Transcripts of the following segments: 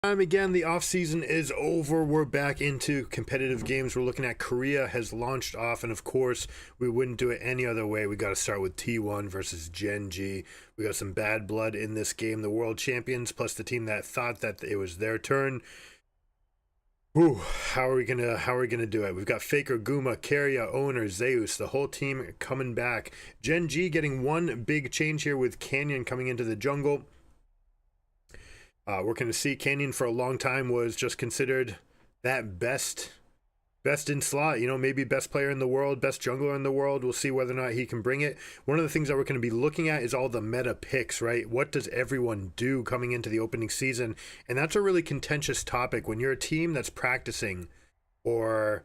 Time again, the off season is over. We're back into competitive games. We're looking at Korea has launched off, and of course, we wouldn't do it any other way. We got to start with T1 versus GenG. We got some bad blood in this game. The world champions plus the team that thought that it was their turn. Whew, how are we gonna do it? We've got Faker, Guma, Keria, Owner, Zeus, the whole team coming back. GenG getting one big change here with Canyon coming into the jungle. We're going to see Canyon for a long time was just considered that best in slot, maybe best player in the world, best jungler in the world. We'll see whether or not he can bring it. One of the things that we're going to be looking at is all the meta picks, right? What does everyone do coming into the opening season? And that's a really contentious topic when you're a team that's practicing, or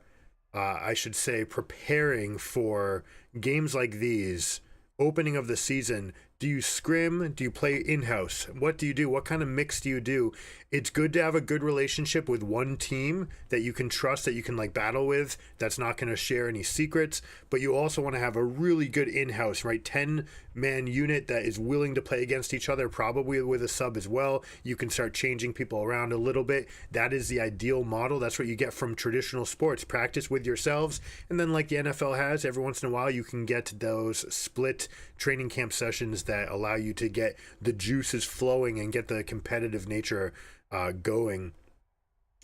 I should say preparing for games like these, opening of the season. Do you scrim? Do you play in-house? What do you do? What kind of mix do you do? It's good to have a good relationship with one team that you can trust, that you can battle with, that's not going to share any secrets, but you also want to have a really good in-house, right? 10-man unit that is willing to play against each other, probably with a sub as well. You can start changing people around a little bit. That is the ideal model. That's what you get from traditional sports. Practice with yourselves, and then like the NFL has, every once in a while you can get those split training camp sessions that allow you to get the juices flowing and get the competitive nature going,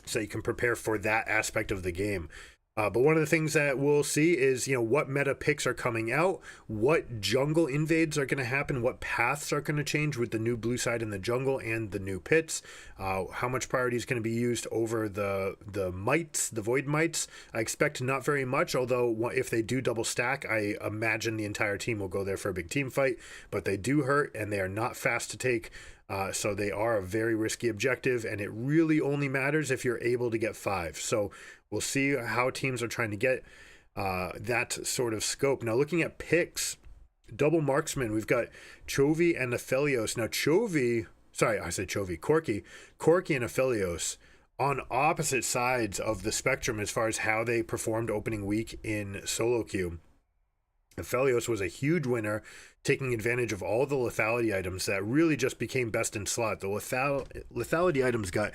so you can prepare for that aspect of the game. But one of the things that we'll see is, what meta picks are coming out, what jungle invades are going to happen, what paths are going to change with the new blue side in the jungle and the new pits, how much priority is going to be used over the mites, the void mites. I expect not very much, although if they do double stack, I imagine the entire team will go there for a big team fight, but they do hurt and they are not fast to take. So they are a very risky objective, and it really only matters if you're able to get 5. So we'll see how teams are trying to get that sort of scope. Now, looking at picks, double marksman, we've got Chovy and Aphelios. Now, Corki and Aphelios on opposite sides of the spectrum as far as how they performed opening week in solo queue. Aphelios was a huge winner, taking advantage of all the lethality items that really just became best in slot. The lethality items got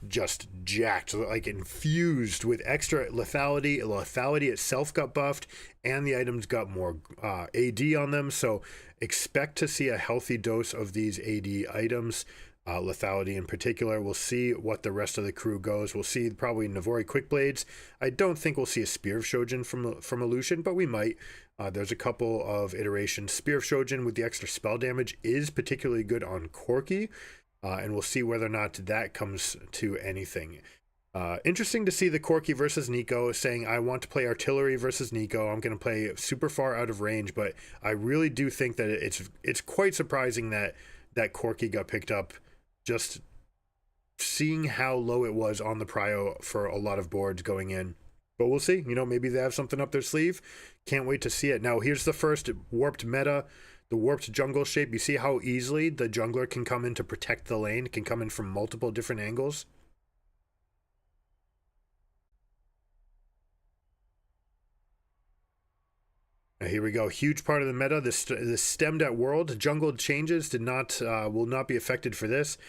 just jacked, infused with extra lethality. Lethality itself got buffed, and the items got more AD on them. So expect to see a healthy dose of these AD items. Lethality in particular. We'll see what the rest of the crew goes. We'll see probably Navori Quick Blades. I don't think we'll see a Spear of Shojin from Illusion, but we might. There's a couple of iterations. Spear of Shojin with the extra spell damage is particularly good on Corki, and we'll see whether or not that comes to anything. Interesting to see the Corki versus Nico saying, I want to play artillery versus Nico. I'm going to play super far out of range, but I really do think that it's quite surprising that Corki got picked up, just seeing how low it was on the prio for a lot of boards going in. But we'll see. Maybe they have something up their sleeve. Can't wait to see it. Now, here's the first warped meta, the warped jungle shape. You see how easily the jungler can come in to protect the lane, can come in from multiple different angles. Now, here we go. Huge part of the meta. This stemmed at world. Jungle changes will not be affected for this.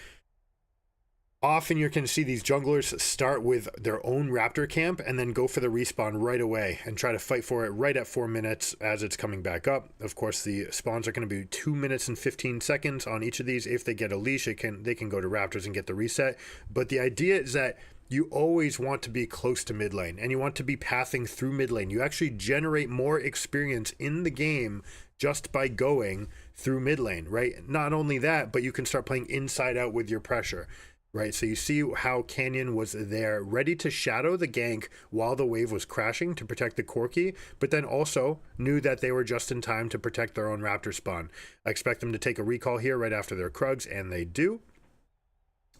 Often you're going to see these junglers start with their own raptor camp and then go for the respawn right away and try to fight for it right at 4 minutes as it's coming back up. Of course, the spawns are going to be 2 minutes and 15 seconds on each of these. If they get a leash, they can go to raptors and get the reset. But the idea is that you always want to be close to mid lane, and you want to be pathing through mid lane. You actually generate more experience in the game just by going through mid lane, right? Not only that, but you can start playing inside out with your pressure. Right, so you see how Canyon was there ready to shadow the gank while the wave was crashing to protect the Corki, but then also knew that they were just in time to protect their own raptor spawn. I expect them to take a recall here right after their Krugs, and they do.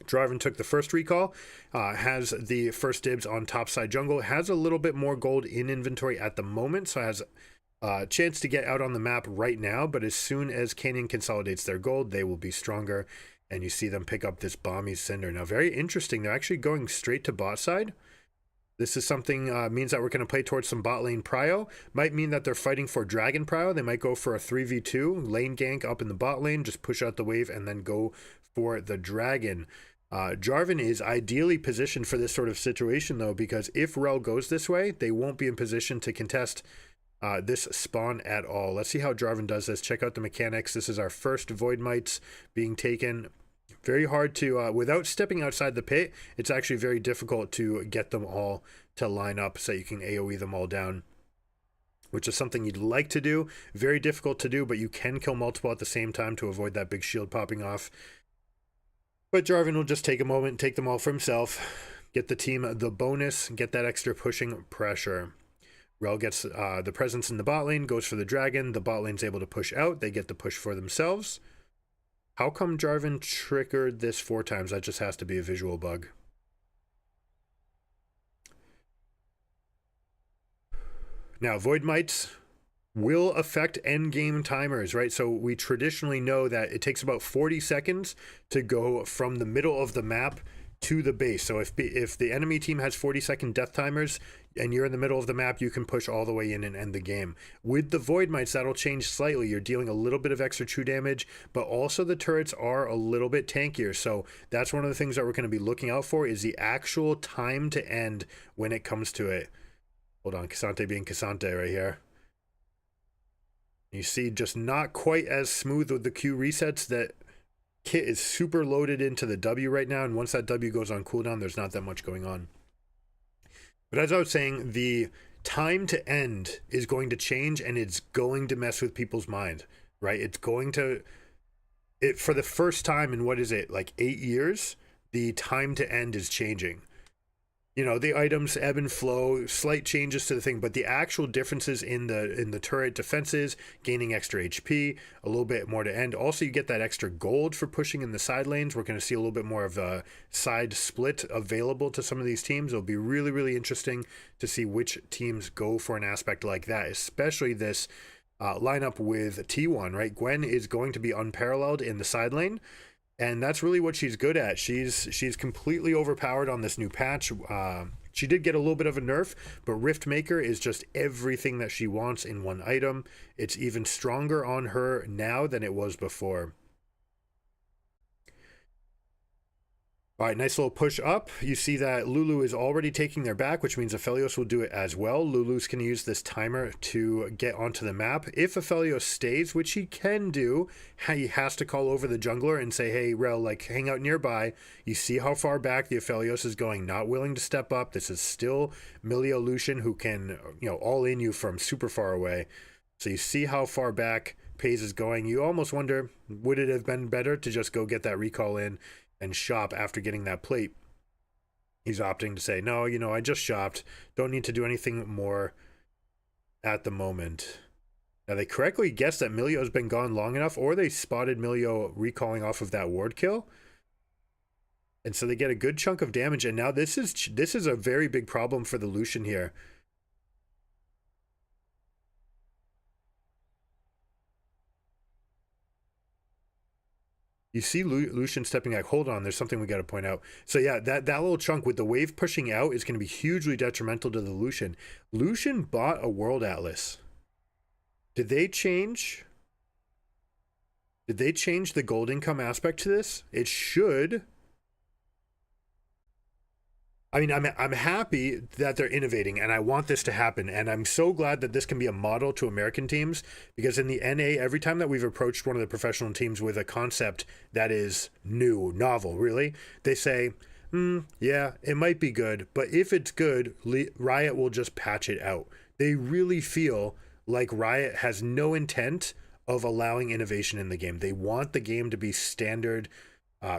Draven took the first recall, has the first dibs on topside jungle, has a little bit more gold in inventory at the moment, so has a chance to get out on the map right now, but as soon as Canyon consolidates their gold, they will be stronger. And you see them pick up this Bomby Cinder. Now, very interesting. They're actually going straight to bot side. This is something, means that we're going to play towards some bot lane prio. Might mean that they're fighting for dragon prio. They might go for a 3v2 lane gank up in the bot lane, just push out the wave and then go for the dragon. Jarvan is ideally positioned for this sort of situation, though, because if Rel goes this way, they won't be in position to contest this spawn at all. Let's see how Jarvan does this. Check out the mechanics. This is our first Void Mites being taken. Very hard to, without stepping outside the pit, it's actually very difficult to get them all to line up so you can AoE them all down, which is something you'd like to do. Very difficult to do, but you can kill multiple at the same time to avoid that big shield popping off. But Jarvan will just take a moment, take them all for himself, get the team the bonus, get that extra pushing pressure. Rel gets the presence in the bot lane, goes for the dragon. The bot lane's able to push out. They get the push for themselves. How come Jarvan triggered this 4 times? That just has to be a visual bug. Now, Void Mites will affect endgame timers, right? So we traditionally know that it takes about 40 seconds to go from the middle of the map to the base. So if the enemy team has 40-second death timers and you're in the middle of the map, you can push all the way in and end the game. With the Void Mites, that'll change slightly. You're dealing a little bit of extra true damage, but also the turrets are a little bit tankier. So that's one of the things that we're going to be looking out for, is the actual time to end when it comes to it. Hold on, Cassante being Cassante right here. You see, just not quite as smooth with the Q resets. That kit is super loaded into the W right now, and once that W goes on cooldown, there's not that much going on. But as I was saying, the time to end is going to change, and it's going to mess with people's mind, right? It's going to, for the first time in, what is it, like 8 years, the time to end is changing. You know, the items ebb and flow, slight changes to the thing, but the actual differences in the turret defenses, gaining extra HP, a little bit more to end. Also, you get that extra gold for pushing in the side lanes. We're going to see a little bit more of a side split available to some of these teams. It'll be really, really interesting to see which teams go for an aspect like that, especially this lineup with T1, right? Gwen is going to be unparalleled in the side lane. And that's really what she's good at. She's completely overpowered on this new patch. She did get a little bit of a nerf, but Rift Maker is just everything that she wants in one item. It's even stronger on her now than it was before. All right, nice little push up. You see that Lulu is already taking their back, which means Aphelios will do it as well. Lulu's going to use this timer to get onto the map. If Aphelios stays, which he can do, he has to call over the jungler and say, hey, Rel, like, hang out nearby. You see how far back the Aphelios is going, not willing to step up. This is still Milio Lucian, who can, you know, all in you from super far away. So you see how far back Pays is going. You almost wonder, would it have been better to just go get that recall in and shop after getting that plate? He's opting to say, no, you know, I just shopped. Don't need to do anything more at the moment. Now, they correctly guessed that Milio's been gone long enough, or they spotted Milio recalling off of that ward kill. And so they get a good chunk of damage. And now this is a very big problem for the Lucian here. You see Lucian stepping back. Hold on, there's something we got to point out. So yeah, that little chunk with the wave pushing out is going to be hugely detrimental to the Lucian. Lucian bought a World Atlas. Did they change the gold income aspect to this? It should. I mean, I'm happy that they're innovating, and I want this to happen, and I'm so glad that this can be a model to American teams, because in the NA, every time that we've approached one of the professional teams with a concept that is new, novel, really, they say, yeah, it might be good, but if it's good, Riot will just patch it out. They really feel like Riot has no intent of allowing innovation in the game. They want the game to be standard,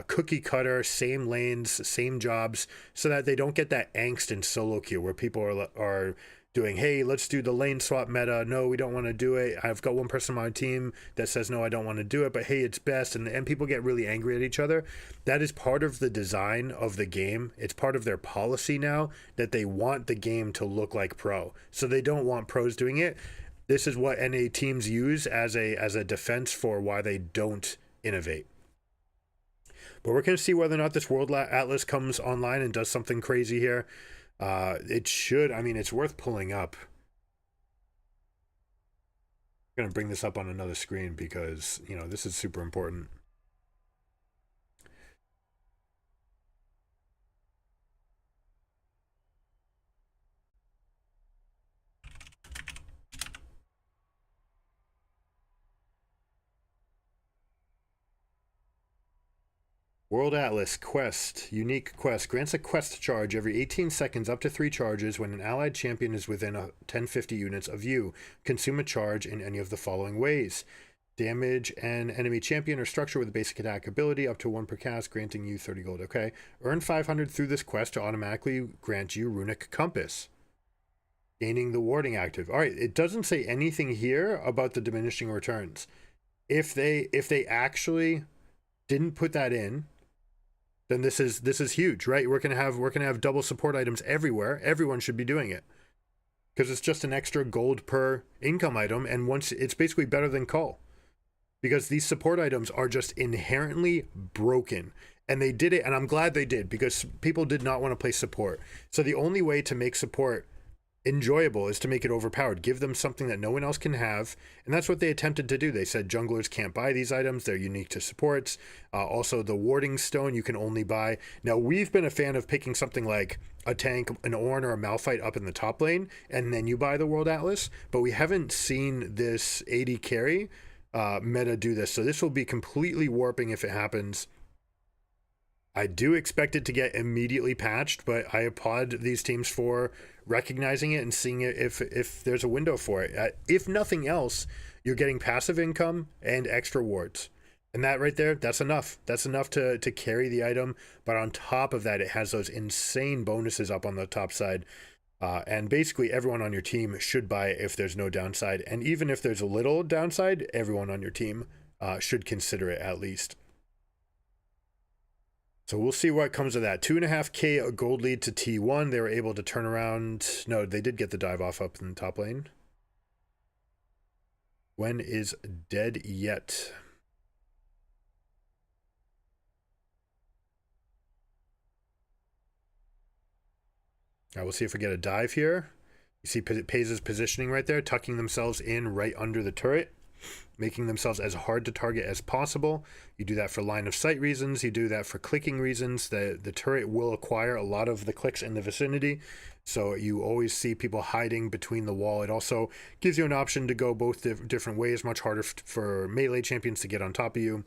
cookie cutter, same lanes, same jobs, so that they don't get that angst in solo queue where people are doing, hey, let's do the lane swap meta. No, we don't want to do it. I've got one person on my team that says, no, I don't want to do it, but hey, it's best. And people get really angry at each other. That is part of the design of the game. It's part of their policy now that they want the game to look like pro. So they don't want pros doing it. This is what NA teams use as a defense for why they don't innovate. But we're going to see whether or not this World Atlas comes online and does something crazy here. It should. I mean, it's worth pulling up. I'm going to bring this up on another screen because, you know, this is super important. World Atlas quest, unique quest, grants a quest charge every 18 seconds up to 3 charges when an allied champion is within 1050 units of you. Consume a charge in any of the following ways. Damage an enemy champion or structure with a basic attack ability up to 1 per cast, granting you 30 gold. Okay. Earn 500 through this quest to automatically grant you Runic Compass. Gaining the warding active. All right, it doesn't say anything here about the diminishing returns. If they actually didn't put that in, then this is huge, right? We're gonna have double support items everywhere. Everyone should be doing it because it's just an extra gold per income item, and once it's basically better than Cull because these support items are just inherently broken, and they did it, and I'm glad they did because people did not want to play support. So the only way to make support enjoyable is to make it overpowered. Give them something that no one else can have, and that's what they attempted to do. They said junglers can't buy these items, they're unique to supports. Also, the warding stone you can only buy. Now, we've been a fan of picking something like a tank, an Ornn, or a Malphite up in the top lane, and then you buy the World Atlas, but we haven't seen this AD carry meta do this, so this will be completely warping if it happens. I do expect it to get immediately patched, but I applaud these teams for recognizing it and seeing it if there's a window for it. If nothing else, you're getting passive income and extra wards. And that right there, that's enough. That's enough to carry the item. But on top of that, it has those insane bonuses up on the top side. And basically everyone on your team should buy it if there's no downside. And even if there's a little downside, everyone on your team should consider it at least. So we'll see what comes of that. 2.5k gold lead to T1. They were able to turn around. No, they did get the dive off up in the top lane. Gwen is dead yet. All right, we'll see if we get a dive here. You see Paze's positioning right there, tucking themselves in right under the turret, making themselves as hard to target as possible. You do that for line of sight reasons. You do that for clicking reasons. The turret will acquire a lot of the clicks in the vicinity. So you always see people hiding between the wall. It also gives you an option to go both different ways, much harder for melee champions to get on top of you,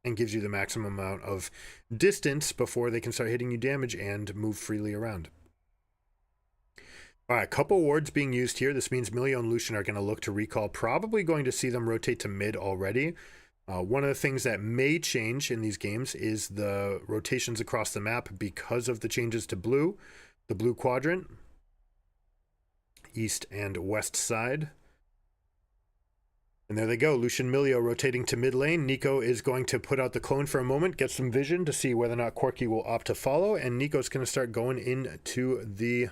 and gives you the maximum amount of distance before they can start hitting you damage and move freely around. All right, a couple wards being used here. This means Milio and Lucian are going to look to recall. Probably going to see them rotate to mid already. One of the things that may change in these games is the rotations across the map because of the changes to blue. The blue quadrant, east and west side. And there they go, Lucian Milio rotating to mid lane. Nico is going to put out the clone for a moment, get some vision to see whether or not Corki will opt to follow. And Nico's going to start going into the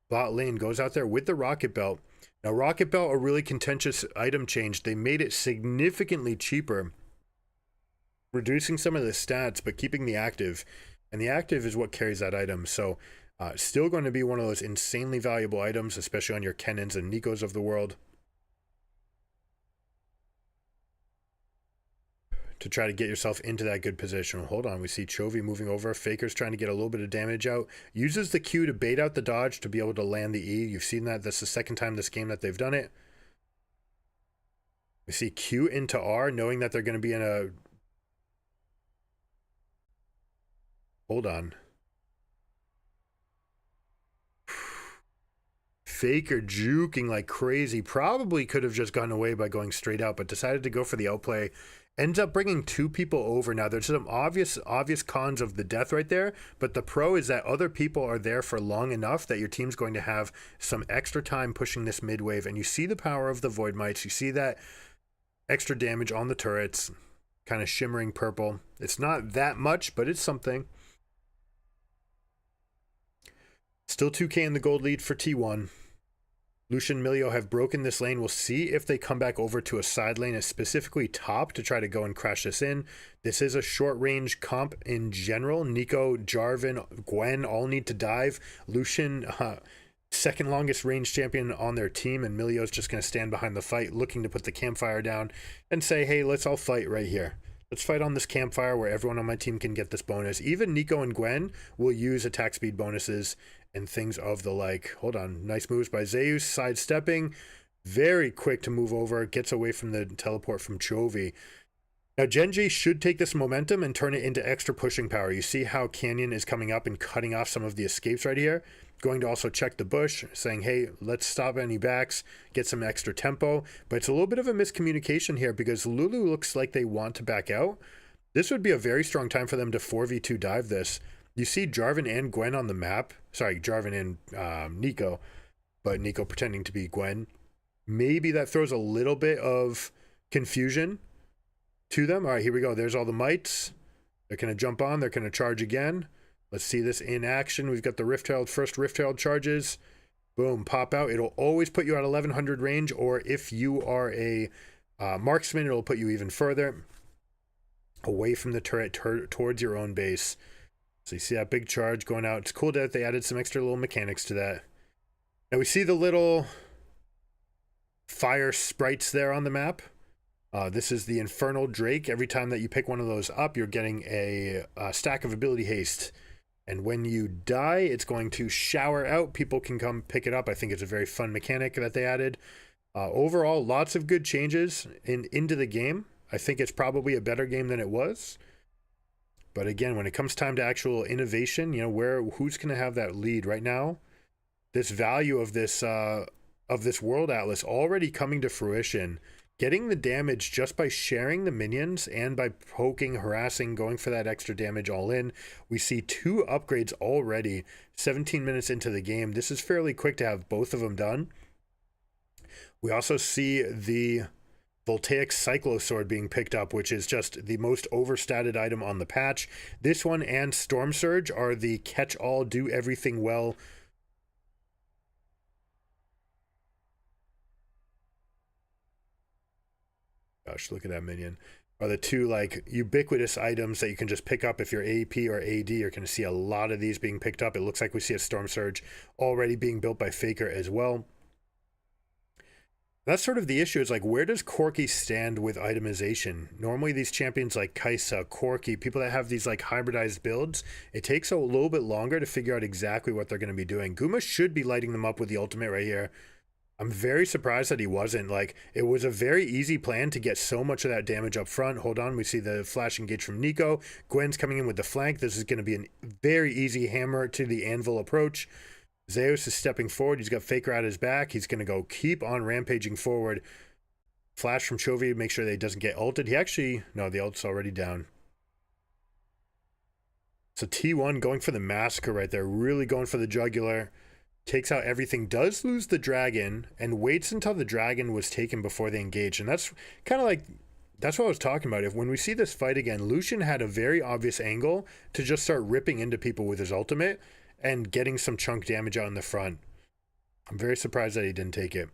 bot lane, goes out there with the rocket belt. Now, rocket belt, a really contentious item change. They made it significantly cheaper, reducing some of the stats, but keeping the active. And the active is what carries that item. So still going to be one of those insanely valuable items, especially on your Kennons and Nikos of the world, to try to get yourself into that good position. Hold on, we see Chovy moving over. Faker's trying to get a little bit of damage out. Uses the Q to bait out the dodge to be able to land the E. You've seen that. That's the second time this game that they've done it. We see Q into R, knowing that they're going to be in a... Hold on. Faker juking like crazy. Probably could have just gotten away by going straight out, but decided to go for the outplay. Ends up bringing 2 people over. Now, there's some obvious cons of the death right there, but the pro is that other people are there for long enough that your team's going to have some extra time pushing this mid wave. And you see the power of the Void Mites. You see that extra damage on the turrets, kind of shimmering purple. It's not that much, but it's something. Still 2k in the gold lead for T1. Lucian Milio have broken this lane. We'll see if they come back over to a side lane, specifically top, to try to go and crash this in. This is a short range comp in general. Nico, Jarvan, Gwen all need to dive. Lucian, second longest range champion on their team, and Milio's just going to stand behind the fight, looking to put the campfire down and say, hey, let's all fight right here. Let's fight on this campfire where everyone on my team can get this bonus. Even Nico and Gwen will use attack speed bonuses and things of the like. Hold on. Nice moves by Zeus, sidestepping. Very quick to move over. Gets away from the teleport from Chovy. Now, GenG should take this momentum and turn it into extra pushing power. You see how Canyon is coming up and cutting off some of the escapes right here. Going to also check the bush, saying, hey, let's stop any backs, get some extra tempo. But it's a little bit of a miscommunication here because Lulu looks like they want to back out. This would be a very strong time for them to 4v2 dive this. You see Jarvan and Gwen on the map. Sorry, Jarvan and Nico, but Nico pretending to be Gwen. Maybe that throws a little bit of confusion to them. All right, here we go. There's all the mites. They're going to jump on. They're going to charge again. Let's see this in action. We've got the first Rift-Tailed charges. Boom, pop out. It'll always put you at 1100 range, or if you are a marksman, it'll put you even further away from the turret towards your own base. So you see that big charge going out. It's cool that they added some extra little mechanics to that. Now we see the little fire sprites there on the map. This is the Infernal Drake. Every time that you pick one of those up, you're getting a stack of ability haste. And when you die, it's going to shower out. People can come pick it up. I think it's a very fun mechanic that they added. Overall, lots of good changes into the game. I think it's probably a better game than it was. But again, when it comes time to actual innovation, you know, who's going to have that lead right now? This value of this World Atlas already coming to fruition. Getting the damage just by sharing the minions and by poking, harassing, going for that extra damage all in. We see 2 upgrades already, 17 minutes into the game. This is fairly quick to have both of them done. We also see the Voltaic Cyclo Sword being picked up, which is just the most overstated item on the patch. This one and Storm Surge are the catch-all, do everything well. Gosh, look at that minion. Are the 2 like ubiquitous items that you can just pick up if you're AP or AD. You're going to see a lot of these being picked up. It looks like we see a Storm Surge already being built by Faker as well. That's sort of the issue. Is like, where does Corki stand with itemization? Normally these champions like Kai'Sa, Corki, people that have these like hybridized builds, it takes a little bit longer to figure out exactly what they're going to be doing. Guma should be lighting them up with the ultimate right here. I'm very surprised that he wasn't. Like, it was a very easy plan to get so much of that damage up front. Hold on, we see the flash engage from Nico. Gwen's coming in with the flank. This is going to be a very easy hammer to the anvil approach. Zeus is stepping forward. He's got Faker at his back. He's going to go keep on rampaging forward. Flash from Chovy, make sure that he doesn't get ulted. He actually, no, the ult's already down. So T1 going for the massacre right there, really going for the jugular. Takes out everything, does lose the dragon, and waits until the dragon was taken before they engage. And that's kind of like, that's what I was talking about. When we see this fight again, Lucian had a very obvious angle to just start ripping into people with his ultimate and getting some chunk damage out in the front. I'm very surprised that he didn't take it.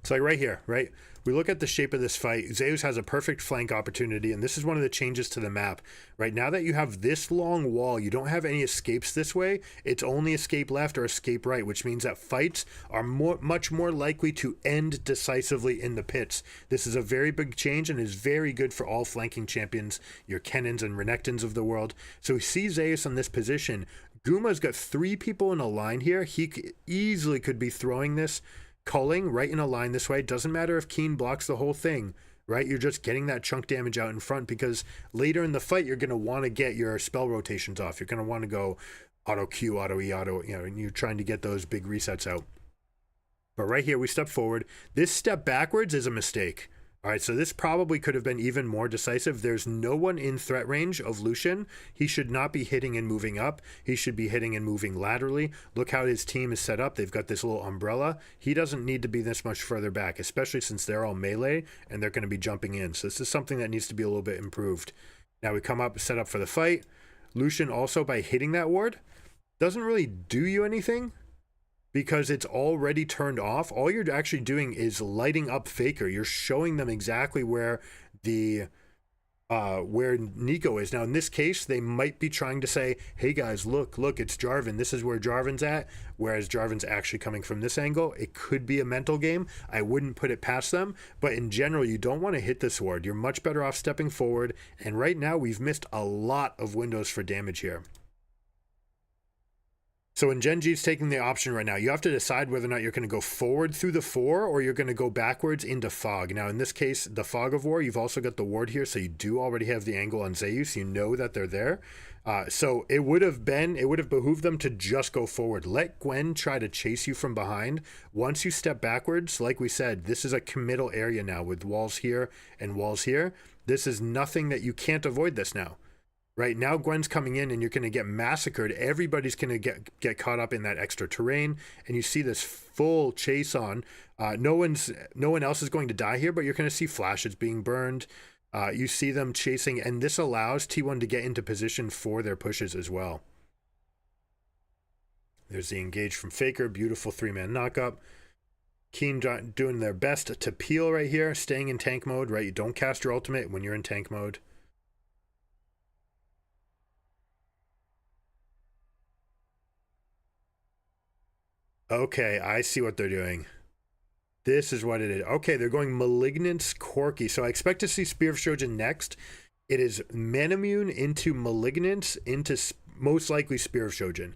It's like right here, right? We look at the shape of this fight. Zeus has a perfect flank opportunity, and this is one of the changes to the map. Right now that you have this long wall, you don't have any escapes this way. It's only escape left or escape right, which means that fights are much more likely to end decisively in the pits. This is a very big change and is very good for all flanking champions, your Kennons and Renekton's of the world. So we see Zeus in this position. Guma's got 3 people in a line here. He easily could be throwing this, culling right in a line this way. Doesn't matter if Keen blocks the whole thing, right? You're just getting that chunk damage out in front, because later in the fight you're going to want to get your spell rotations off. You're going to want to go auto Q, auto E, auto, you know, and you're trying to get those big resets out. But right here we step forward. This step backwards is a mistake. All right, so this probably could have been even more decisive. There's no one in threat range of Lucian. He should not be hitting and moving up. He should be hitting and moving laterally. Look how his team is set up. They've got this little umbrella. He doesn't need to be this much further back, especially since they're all melee and they're going to be jumping in. So this is something that needs to be a little bit improved. Now we come up, set up for the fight. Lucian also, by hitting that ward, doesn't really do you anything, because it's already turned off. All you're actually doing is lighting up Faker. You're showing them exactly where the where Nico is. Now in this case, they might be trying to say, hey guys, look, it's Jarvan. This is where Jarvan's at, whereas Jarvan's actually coming from this angle. It could be a mental game. I wouldn't put it past them, but in general, you don't want to hit this ward. You're much better off stepping forward, and right now we've missed a lot of windows for damage here. So when GenG's taking the option right now, you have to decide whether or not you're going to go forward through the 4 or you're going to go backwards into Fog. Now, in this case, the Fog of War, you've also got the ward here, so you do already have the angle on Zeus. You know that they're there. So it would have behooved them to just go forward. Let Gwen try to chase you from behind. Once you step backwards, like we said, this is a committal area now with walls here and walls here. This is nothing that you can't avoid this now. Right now, Gwen's coming in and you're going to get massacred. Everybody's going to get caught up in that extra terrain, and you see this full chase on. No one else is going to die here, but you're going to see flashes being burned. You see them chasing, and this allows T1 to get into position for their pushes as well. There's the engage from Faker, beautiful 3-man knockup. Keen doing their best to peel right here, staying in tank mode. Right, you don't cast your ultimate when you're in tank mode. Okay, I see what they're doing. This is what it is. Okay, they're going Malignance Corki. So I expect to see Spear of Shojin next. It is Manamune into Malignance into most likely Spear of Shojin.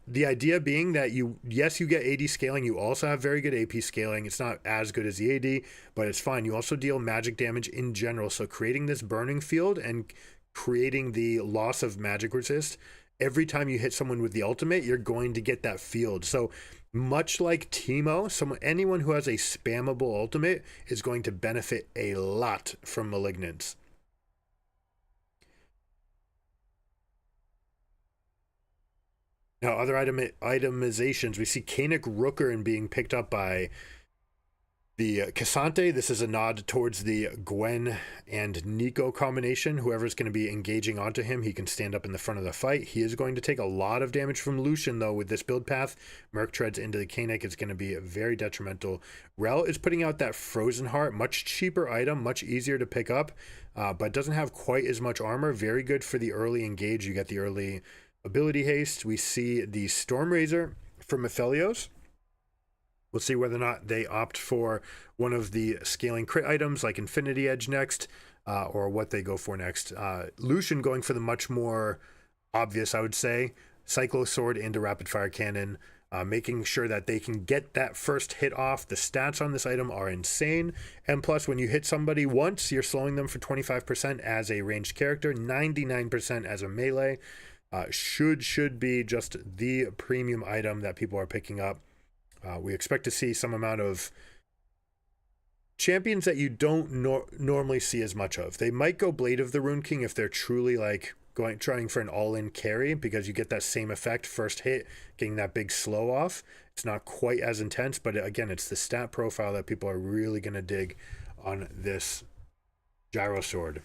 The idea being that you get AD scaling. You also have very good AP scaling. It's not as good as the AD, but it's fine. You also deal magic damage in general. So creating this burning field and creating the loss of magic resist, every time you hit someone with the ultimate, you're going to get that field. So much like Teemo, anyone who has a spammable ultimate is going to benefit a lot from Malignance. Now, other itemizations, we see Kanik Rookerin being picked up by the Cassante. This is a nod towards the Gwen and Nico combination. Whoever's going to be engaging onto him, he can stand up in the front of the fight. He is going to take a lot of damage from Lucian, though, with this build path. Merc treads into the Kanik. It's going to be very detrimental. Rel is putting out that Frozen Heart, much cheaper item, much easier to pick up, but doesn't have quite as much armor. Very good for the early engage. You get the early ability haste. We see the Storm Razor from Aphelios. We'll see whether or not they opt for one of the scaling crit items like Infinity Edge next, or what they go for next. Lucian going for the much more obvious, I would say, Cyclo Sword into Rapid Fire Cannon, making sure that they can get that first hit off. The stats on this item are insane. And plus, when you hit somebody once, you're slowing them for 25% as a ranged character, 99% as a melee. Should be just the premium item that people are picking up. We expect to see some amount of champions that you don't normally see as much of. They might go Blade of the Rune King if they're truly like trying for an all-in carry, because you get that same effect, first hit, getting that big slow off. It's not quite as intense, but again, it's the stat profile that people are really going to dig on this Gyro Sword.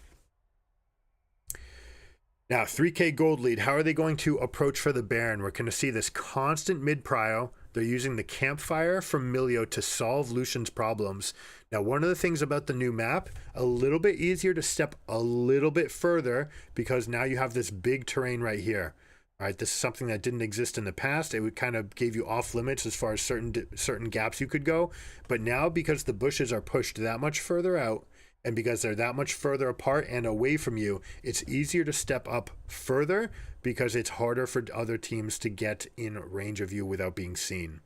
Now, 3K gold lead. How are they going to approach for the Baron? We're going to see this constant mid-prio. They're using the campfire from Milio to solve Lucian's problems. Now, one of the things about the new map, a little bit easier to step a little bit further, because now you have this big terrain right here. All right, this is something that didn't exist in the past. It would kind of gave you off limits as far as certain gaps you could go. But now, because the bushes are pushed that much further out, and because they're that much further apart and away from you, it's easier to step up further, because it's harder for other teams to get in range of you without being seen.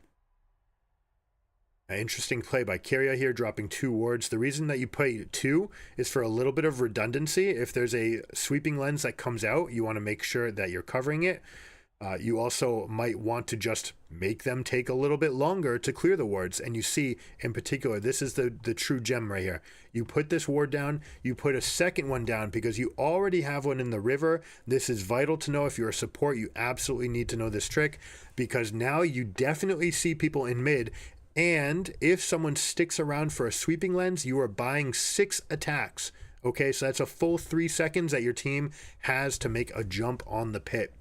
An interesting play by Kyria here, dropping 2 wards. The reason that you play 2 is for a little bit of redundancy. If there's a sweeping lens that comes out, you want to make sure that you're covering it. You also might want to just make them take a little bit longer to clear the wards. And you see, in particular, this is the true gem right here. You put this ward down, you put a second one down because you already have one in the river. This is vital to know. If you're a support, you absolutely need to know this trick, because now you definitely see people in mid. And if someone sticks around for a sweeping lens, you are buying 6 attacks. Okay, so that's a full 3 seconds that your team has to make a jump on the pit.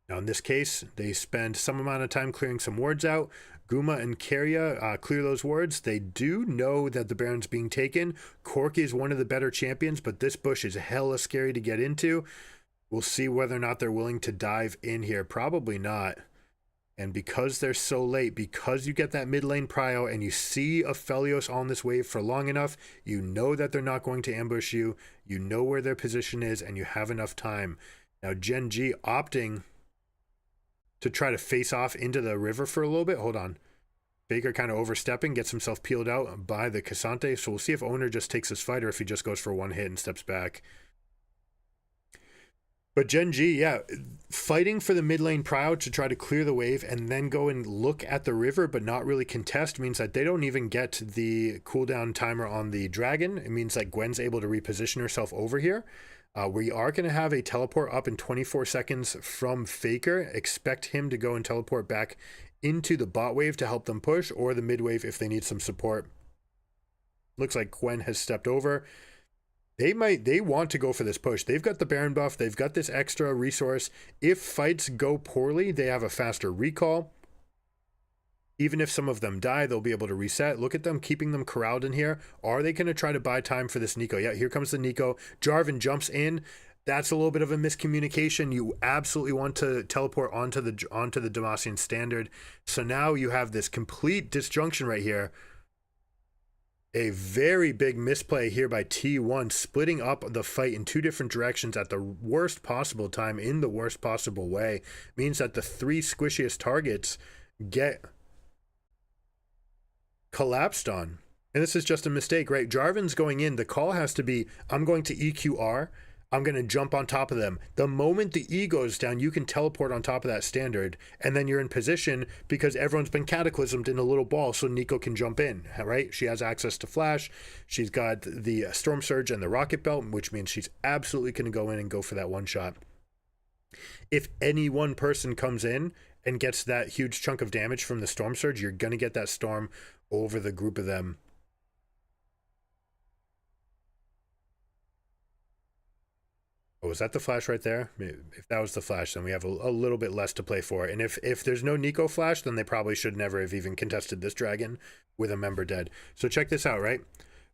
Now, in this case, they spend some amount of time clearing some wards out. Guma and Kyria clear those wards. They do know that the Baron's being taken. Corki is one of the better champions, but this bush is hella scary to get into. We'll see whether or not they're willing to dive in here. Probably not. And because they're so late, because you get that mid lane prio and you see Aphelios on this wave for long enough, you know that they're not going to ambush you. You know where their position is, and you have enough time. Now, GenG opting to try to face off into the river for a little bit. Hold on. Faker kind of overstepping, gets himself peeled out by the Cassante. So we'll see if Owner just takes his fight or if he just goes for one hit and steps back. But GenG, yeah, fighting for the mid lane prio to try to clear the wave and then go and look at the river but not really contest means that they don't even get the cooldown timer on the dragon. It means that Gwen's able to reposition herself over here. We are going to have a teleport up in 24 seconds from Faker. Expect him to go and teleport back into the bot wave to help them push, or the mid wave if they need some support. Looks like Gwen has stepped over. They want to go for this push. They've got the Baron buff. They've got this extra resource. If fights go poorly, they have a faster recall. Even if some of them die, they'll be able to reset. Look at them keeping them corralled in here. Are they going to try to buy time for this Nico? Yeah, here comes the Nico. Jarvan jumps in. That's a little bit of a miscommunication. You absolutely want to teleport onto the Demacian standard. So now you have this complete disjunction right here. A very big misplay here by T1, splitting up the fight in two different directions at the worst possible time in the worst possible way. Means that the three squishiest targets get collapsed on. And this is just a mistake, right? Jarvan's going in. The call has to be, I'm going to EQR. I'm going to jump on top of them. The moment the E goes down, you can teleport on top of that standard, and then you're in position because everyone's been cataclysmed in a little ball, so Nico can jump in, right? She has access to flash. She's got the Storm Surge and the Rocket Belt, which means she's absolutely going to go in and go for that one shot. If any one person comes in and gets that huge chunk of damage from the Storm Surge, you're going to get that Storm over the group of them. Oh, was that the flash right there? If that was the flash, then we have a little bit less to play for. And if there's no Nico flash, then they probably should never have even contested this dragon with a member dead. So check this out, right?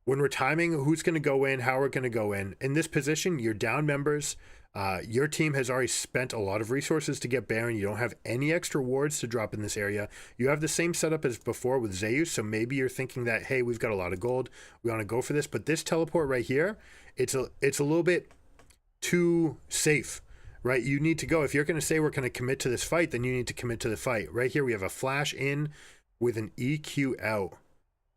When we're timing who's going to go in, how we're going to go in this position, you're down members. Your team has already spent a lot of resources to get Baron. You don't have any extra wards to drop in this area. You have the same setup as before with Zeus, so maybe you're thinking that, hey, we've got a lot of gold. We want to go for this. But this teleport right here, it's a little bit too safe, right? You need to go. If you're going to say we're going to commit to this fight, then you need to commit to the fight. Right here we have a flash in with an EQ out,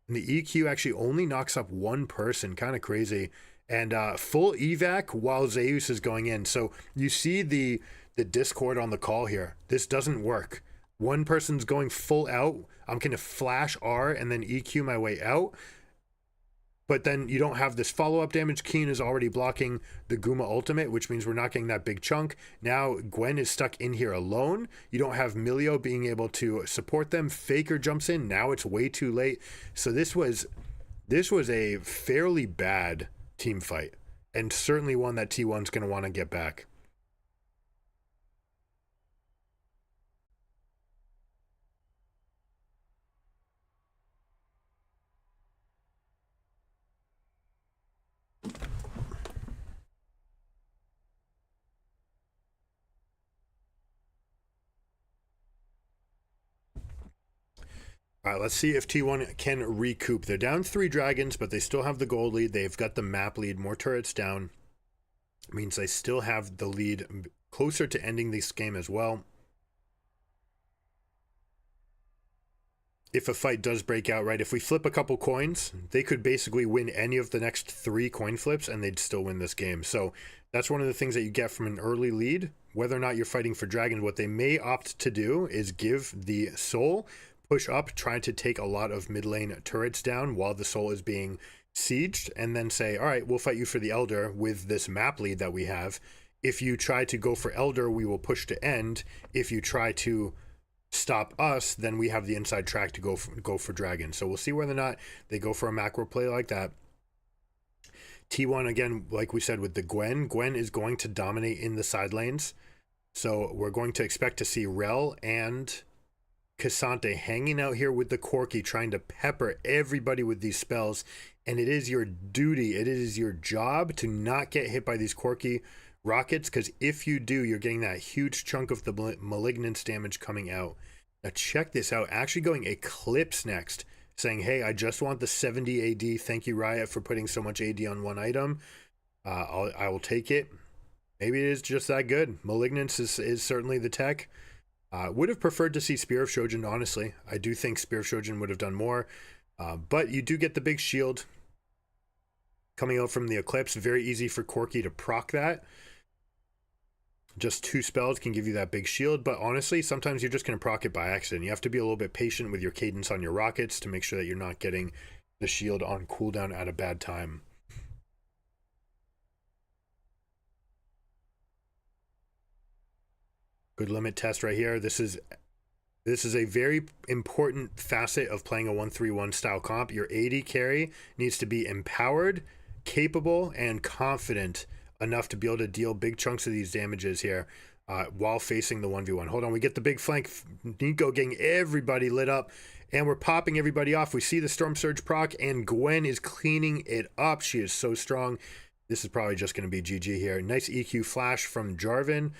and the EQ actually only knocks up one person. Kind of crazy. And full evac while Zeus is going in. So you see the discord on the call here. This doesn't work. One person's going full out. I'm going to flash R and then EQ my way out. But then you don't have this follow-up damage. Keen is already blocking the Guma ultimate, which means we're not getting that big chunk. Now Gwen is stuck in here alone. You don't have Milio being able to support them. Faker jumps in. Now it's way too late. So this was a fairly bad team fight, and certainly one that T1's going to want to get back. All right, let's see if T1 can recoup. They're down 3 dragons, but they still have the gold lead. They've got the map lead, more turrets down. It means they still have the lead closer to ending this game as well. If a fight does break out, right, if we flip a couple coins, they could basically win any of the next 3 coin flips and they'd still win this game. So that's one of the things that you get from an early lead. Whether or not you're fighting for dragons, what they may opt to do is give the soul, push up, trying to take a lot of mid lane turrets down while the soul is being sieged, and then say, all right, we'll fight you for the elder with this map lead that we have. If you try to go for elder, we will push to end. If you try to stop us, then we have the inside track to go for dragon. So we'll see whether or not they go for a macro play like that. T1, again, like we said with the Gwen is going to dominate in the side lanes. So we're going to expect to see Rel and Cassante hanging out here with the Corki, trying to pepper everybody with these spells. And it is your duty, it is your job to not get hit by these Corki rockets, because if you do, you're getting that huge chunk of the malignance damage coming out. Now check this out, actually going Eclipse next, saying, hey, I just want the 70 AD. Thank you, Riot, for putting so much AD on one item. I will take it. Maybe it is just that good. Malignance is certainly the tech. Would have preferred to see Spear of Shojin, honestly. I do think Spear of Shojin would have done more. But you do get the big shield coming out from the Eclipse. Very easy for Corki to proc that. Just 2 spells can give you that big shield, but honestly, sometimes you're just going to proc it by accident. You have to be a little bit patient with your cadence on your rockets to make sure that you're not getting the shield on cooldown at a bad time. Good limit test right here. This is a very important facet of playing a 1-3-1 style comp. Your AD carry needs to be empowered, capable, and confident enough to be able to deal big chunks of these damages here while facing the 1v1. Hold on, we get the big flank. Nico getting everybody lit up, and we're popping everybody off. We see the Storm Surge proc, and Gwen is cleaning it up. She is so strong. This is probably just going to be GG here. Nice EQ flash from Jarvan.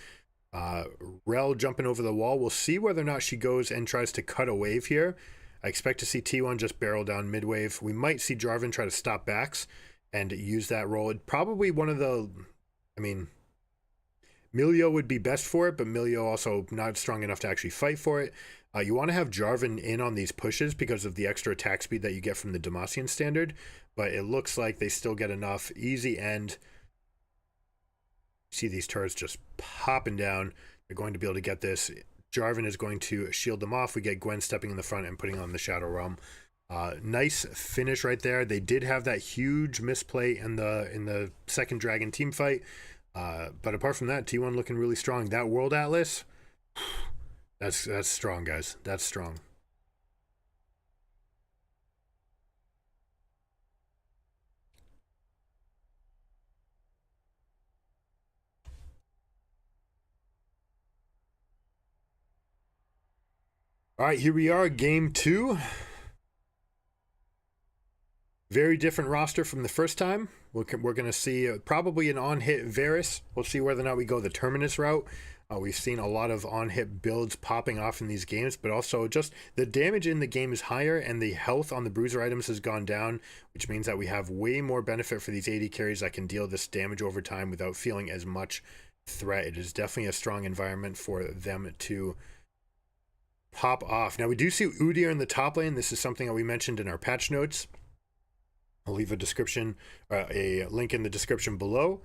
Rel jumping over the wall. We'll see whether or not she goes and tries to cut a wave here. I expect to see T1 just barrel down mid wave. We might see Jarvan try to stop backs and use that role. Probably one of the, I mean, Milio would be best for it, but Milio also not strong enough to actually fight for it. You want to have Jarvan in on these pushes because of the extra attack speed that you get from the Demacian standard, but it looks like they still get enough. Easy end. See these turrets just popping down. They're going to be able to get this. Jarvan is going to shield them off. We get Gwen stepping in the front and putting on the Shadow Realm. Nice finish right there. They did have that huge misplay in the second Dragon team fight. But apart from that, T1 looking really strong. That World Atlas, that's strong, guys. That's strong. All right, here we are, game 2. Very different roster from the first time. We're going to see probably an on-hit Varus. We'll see whether or not we go the Terminus route. We've seen a lot of on-hit builds popping off in these games, but also just the damage in the game is higher and the health on the bruiser items has gone down, which means that we have way more benefit for these AD carries that can deal this damage over time without feeling as much threat. It is definitely a strong environment for them to pop off. Now we do see Udyr in the top lane. This is something that we mentioned in our patch notes. I'll leave a link in the description below.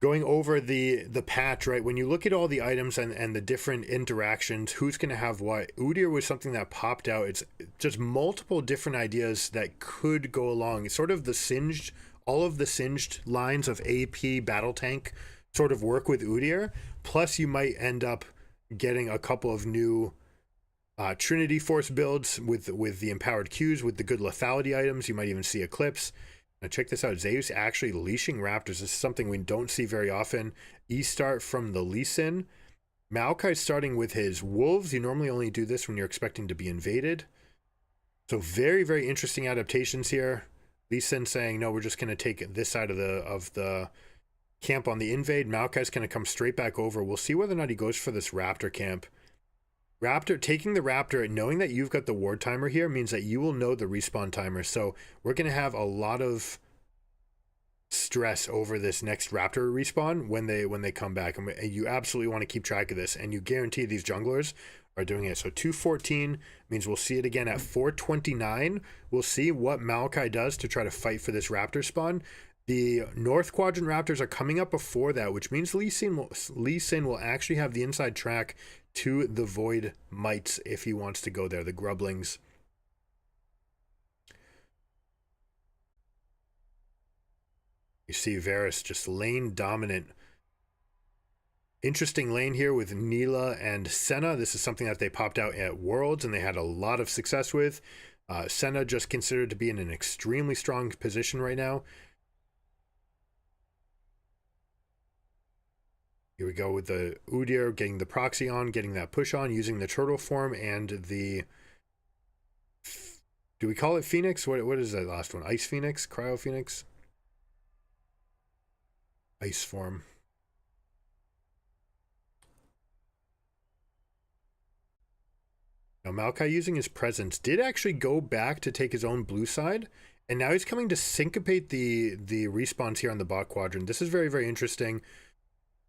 Going over the patch, right? When you look at all the items and the different interactions, who's going to have what? Udyr was something that popped out. It's just multiple different ideas that could go along. It's sort of all of the singed lines of AP battle tank sort of work with Udyr. Plus you might end up getting a couple of new Trinity Force builds with the empowered Qs, with the good lethality items. You might even see Eclipse. Now check this out. Zeus actually leashing Raptors. This is something we don't see very often. E-start from the Lee Sin. Maokai starting with his Wolves. You normally only do this when you're expecting to be invaded. So very, very interesting adaptations here. Lee Sin saying, no, we're just going to take this side of the camp on the invade. Maokai's going to come straight back over. We'll see whether or not he goes for this Raptor camp. Taking the Raptor and knowing that you've got the ward timer here means that you will know the respawn timer. So we're going to have a lot of stress over this next Raptor respawn when they come back. And you absolutely want to keep track of this, and you guarantee these junglers are doing it. So 214 means we'll see it again at 429. We'll see what Maokai does to try to fight for this Raptor spawn. The North Quadrant Raptors are coming up before that, which means Lee Sin will actually have the inside track to the Void Mites if he wants to go there, the Grublings. You see Varus just lane dominant. Interesting lane here with Neela and Senna. This is something that they popped out at Worlds and they had a lot of success with. Senna just considered to be in an extremely strong position right now. Here we go with the Udyr getting the proxy on, getting that push on, using the turtle form and the... Do we call it Phoenix? What is that last one? Ice Phoenix? Cryo Phoenix? Ice form. Now Maokai using his presence did actually go back to take his own blue side, and now he's coming to syncopate the respawns here on the bot quadrant. This is very, very interesting.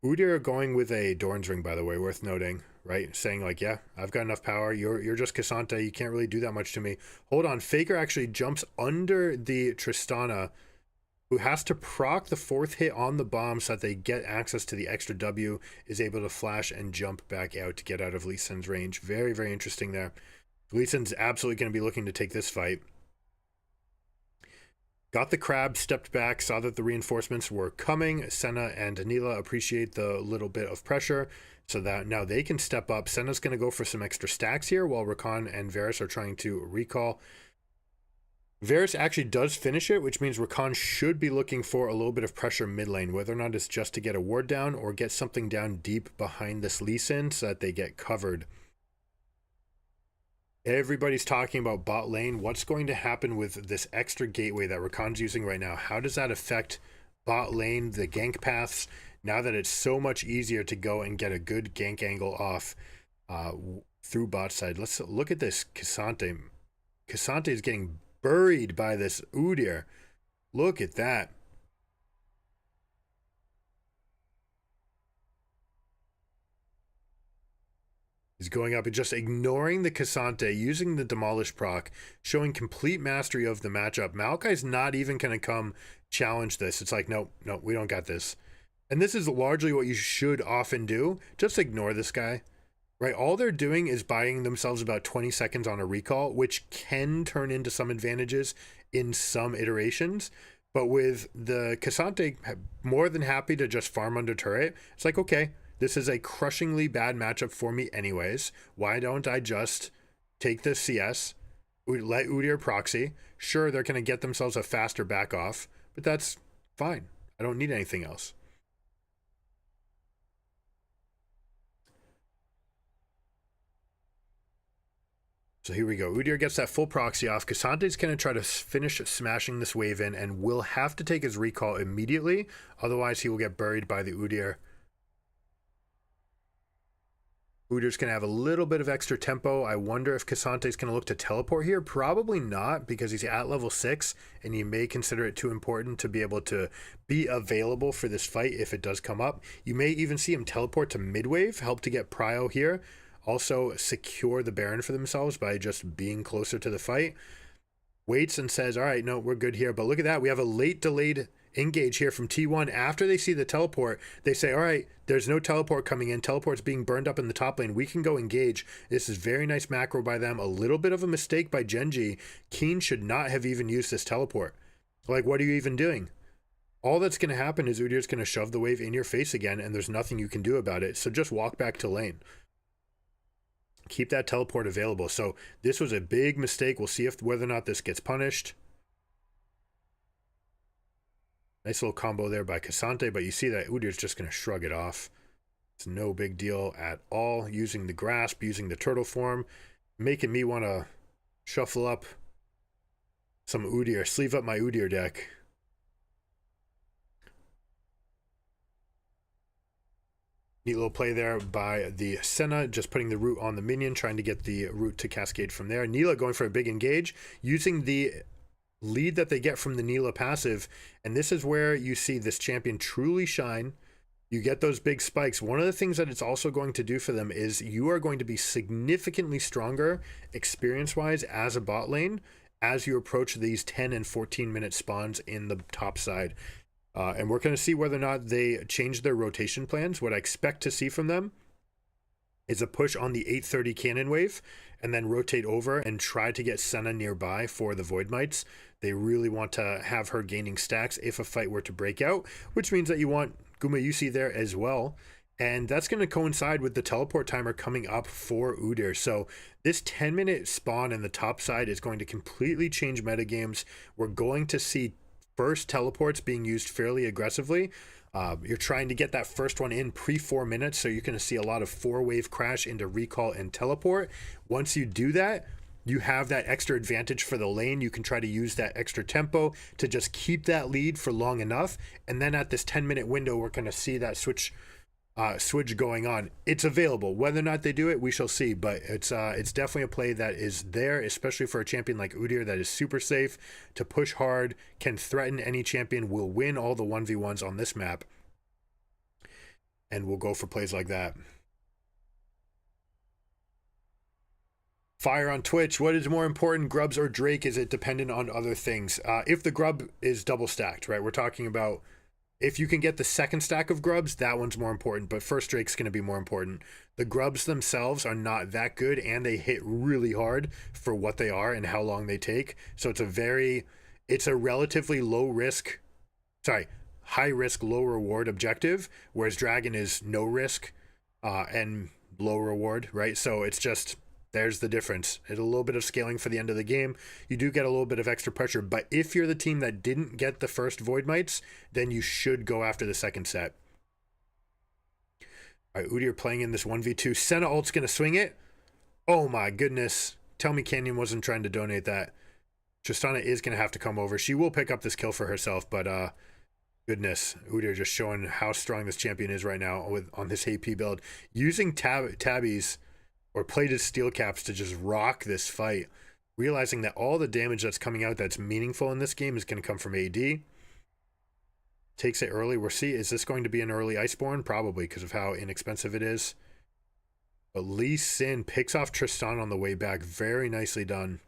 Udyr going with a Dorn's Ring, by the way, worth noting, right? Saying like, yeah, I've got enough power. You're just Cassante. You can't really do that much to me. Hold on. Faker actually jumps under the Tristana, who has to proc the 4th hit on the bomb so that they get access to the extra W, is able to flash and jump back out to get out of Lee Sin's range. Very, very interesting there. Lee Sin's absolutely going to be looking to take this fight. Got the crab, stepped back, saw that the reinforcements were coming. Senna and Anila appreciate the little bit of pressure, so that now they can step up. Senna's going to go for some extra stacks here, while Rakan and Varus are trying to recall. Varus actually does finish it, which means Rakan should be looking for a little bit of pressure mid lane, whether or not it's just to get a ward down or get something down deep behind this Lee Sin so that they get covered. Everybody's talking about bot lane. What's going to happen with this extra gateway that Rakan's using right now? How does that affect bot lane, the gank paths, now that it's so much easier to go and get a good gank angle off through bot side? Let's look at this Cassante. Cassante is getting buried by this Udyr. Look at that. He's going up and just ignoring the Cassante, using the Demolish proc, showing complete mastery of the matchup. Maokai's not even going to come challenge this. It's like, nope, we don't got this. And this is largely what you should often do. Just ignore this guy, right? All they're doing is buying themselves about 20 seconds on a recall, which can turn into some advantages in some iterations. But with the Cassante more than happy to just farm under turret, it's like, okay, this is a crushingly bad matchup for me anyways. Why don't I just take this CS, let Udyr proxy? Sure, they're going to get themselves a faster back off, but that's fine. I don't need anything else. So here we go. Udyr gets that full proxy off. Cassante's going to try to finish smashing this wave in and will have to take his recall immediately. Otherwise, he will get buried by the Udyr. Udyr's going to have a little bit of extra tempo. I wonder if Cassante's going to look to teleport here. Probably not, because he's at level 6, and you may consider it too important to be able to be available for this fight if it does come up. You may even see him teleport to midwave, help to get prio here. Also secure the Baron for themselves by just being closer to the fight. Waits and says, all right, no, we're good here. But look at that. We have a late delayed engage here from T1. After they see the teleport, they say, all right, there's no teleport coming in. Teleport's being burned up in the top lane. We can go engage. This is very nice macro by them. A little bit of a mistake by GenG. Keen should not have even used this teleport. Like, what are you even doing? All that's going to happen is Udyr's going to shove the wave in your face again, and there's nothing you can do about it. So just walk back to lane. Keep that teleport available. So this was a big mistake. We'll see if whether or not this gets punished. Nice little combo there by Cassante, but you see that Udyr's just going to shrug it off. It's no big deal at all. Using the grasp, using the turtle form, making me want to shuffle up some Udyr, sleeve up my Udyr deck. Neat little play there by the Senna, just putting the root on the minion, trying to get the root to cascade from there. Neela going for a big engage, using the lead that they get from the Neela passive, and this is where you see this champion truly shine. You get those big spikes. One of the things that it's also going to do for them is you are going to be significantly stronger experience-wise as a bot lane as you approach these 10 and 14 minute spawns in the top side. And we're going to see whether or not they change their rotation plans. What I expect to see from them is a push on the 830 cannon wave and then rotate over and try to get Senna nearby for the Void Mites. They really want to have her gaining stacks if a fight were to break out, which means that you want Gumayusi there as well. And that's going to coincide with the teleport timer coming up for Udyr. So this 10-minute spawn in the top side is going to completely change metagames. We're going to see first teleports being used fairly aggressively. You're trying to get that first one in pre 4 minutes, so you're going to see a lot of 4-wave crash into recall and teleport. Once you do that, you have that extra advantage for the lane. You can try to use that extra tempo to just keep that lead for long enough, and then at this 10-minute window, we're going to see that switch going on. It's available. Whether or not they do it, we shall see, but it's definitely a play that is there, especially for a champion like Udyr that is super safe to push hard, can threaten any champion, will win all the 1v1s on this map. and we'll go for plays like that. Fire on Twitch. What is more important, grubs or Drake? Is it dependent on other things? If the grub is double stacked, right? We're talking about if you can get the second stack of grubs, that one's more important. But first Drake's going to be more important. The grubs themselves are not that good, and they hit really hard for what they are and how long they take. So it's a relatively high risk, low reward objective, whereas Dragon is no risk and low reward, right? So it's just, there's the difference. It's a little bit of scaling for the end of the game. You do get a little bit of extra pressure, but if you're the team that didn't get the first Void Mites, then you should go after the second set. All right, Udyr playing in this 1v2. Senna ult's going to swing it. Oh my goodness. Tell me Canyon wasn't trying to donate that. Tristana is going to have to come over. She will pick up this kill for herself, but goodness. Udyr just showing how strong this champion is right now on this AP build. Using tabbies or plated steel caps to just rock this fight, realizing that all the damage that's coming out that's meaningful in this game is going to come from AD. Takes it early. We'll see. Is this going to be an early Iceborne? Probably, because of how inexpensive it is. But Lee Sin picks off Tristan on the way back. Very nicely done.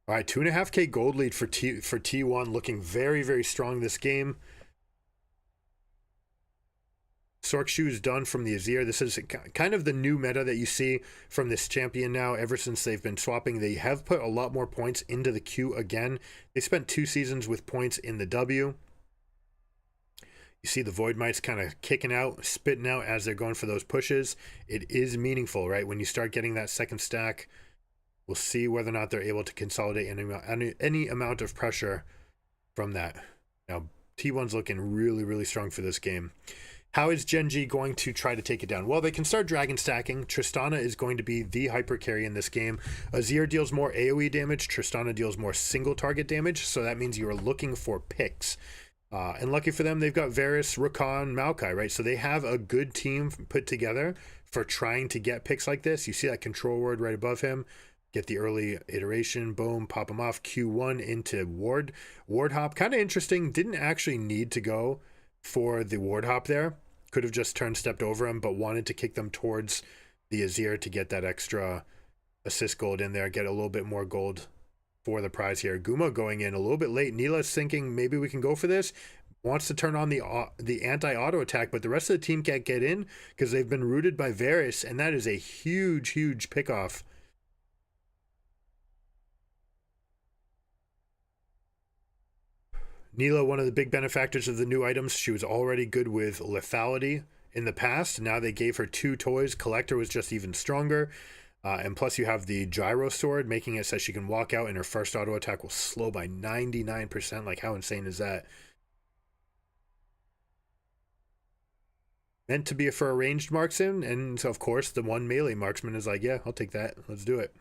All right, 2.5K gold lead for T1, looking very, very strong this game. Sork shoes done from the Azir. This is kind of the new meta that you see from this champion now. Ever since they've been swapping, they have put a lot more points into the Q again. They spent 2 seasons with points in the W. You see the Void Mites kind of kicking out, spitting out as they're going for those pushes. It is meaningful, right? When you start getting that second stack, we'll see whether or not they're able to consolidate any amount of pressure from that. Now, T1's looking really, really strong for this game. How is GenG going to try to take it down? Well, they can start dragon stacking. Tristana is going to be the hyper carry in this game. Azir deals more AoE damage. Tristana deals more single target damage. So that means you are looking for picks. And lucky for them, they've got Varus, Rakan, Maokai, right? So they have a good team put together for trying to get picks like this. You see that control word right above him. Get the early iteration, boom, pop him off. Q1 into ward hop. Kind of interesting. Didn't actually need to go for the ward hop there. Could have just stepped over him, but wanted to kick them towards the Azir to get that extra assist gold in there, get a little bit more gold for the prize here. Guma going in a little bit late. Neela's thinking maybe we can go for this. Wants to turn on the anti-auto attack, but the rest of the team can't get in because they've been rooted by Varus, and that is a huge, huge pick-off. Neela, one of the big benefactors of the new items, she was already good with lethality in the past. Now they gave her 2 toys. Collector was just even stronger. And plus you have the gyro sword, making it so she can walk out and her first auto attack will slow by 99%. Like, how insane is that? Meant to be for a ranged marksman, and so of course the one melee marksman is like, yeah, I'll take that. Let's do it.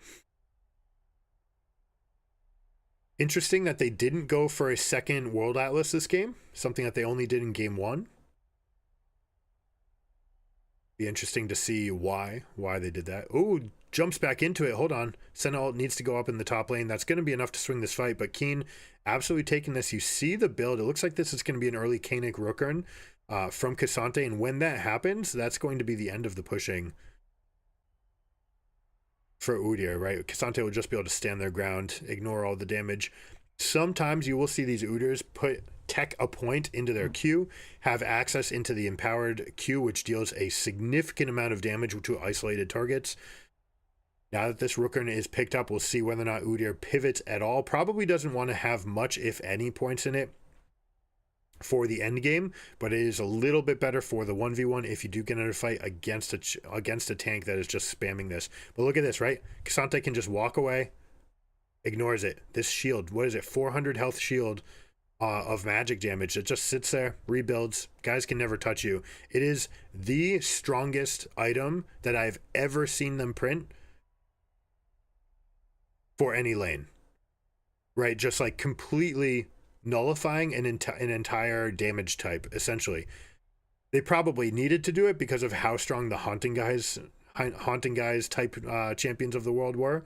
Interesting that they didn't go for a second World Atlas this game. Something that they only did in game 1. Be interesting to see why they did that. Oh, jumps back into it. Hold on. Senna needs to go up in the top lane. That's going to be enough to swing this fight. But Keen absolutely taking this. You see the build. It looks like this is going to be an early Kanik Rookern from Cassante. And when that happens, that's going to be the end of the pushing for Udyr, right? Cassante will just be able to stand their ground, ignore all the damage. Sometimes you will see these Udyrs put tech a point into their Q, have access into the empowered Q, which deals a significant amount of damage to isolated targets. Now that this Rookern is picked up, we'll see whether or not Udyr pivots at all. Probably doesn't want to have much, if any, points in it for the end game, but it is a little bit better for the 1v1 if you do get in a fight against a tank that is just spamming this. But look at this, right? Cassante can just walk away, ignores it. This shield, what is it? 400 health shield of magic damage. It just sits there, rebuilds. Guys can never touch you. It is the strongest item that I've ever seen them print for any lane, right? Just like completely nullifying an entire damage type, essentially. They probably needed to do it because of how strong the haunting guys type champions of the world were.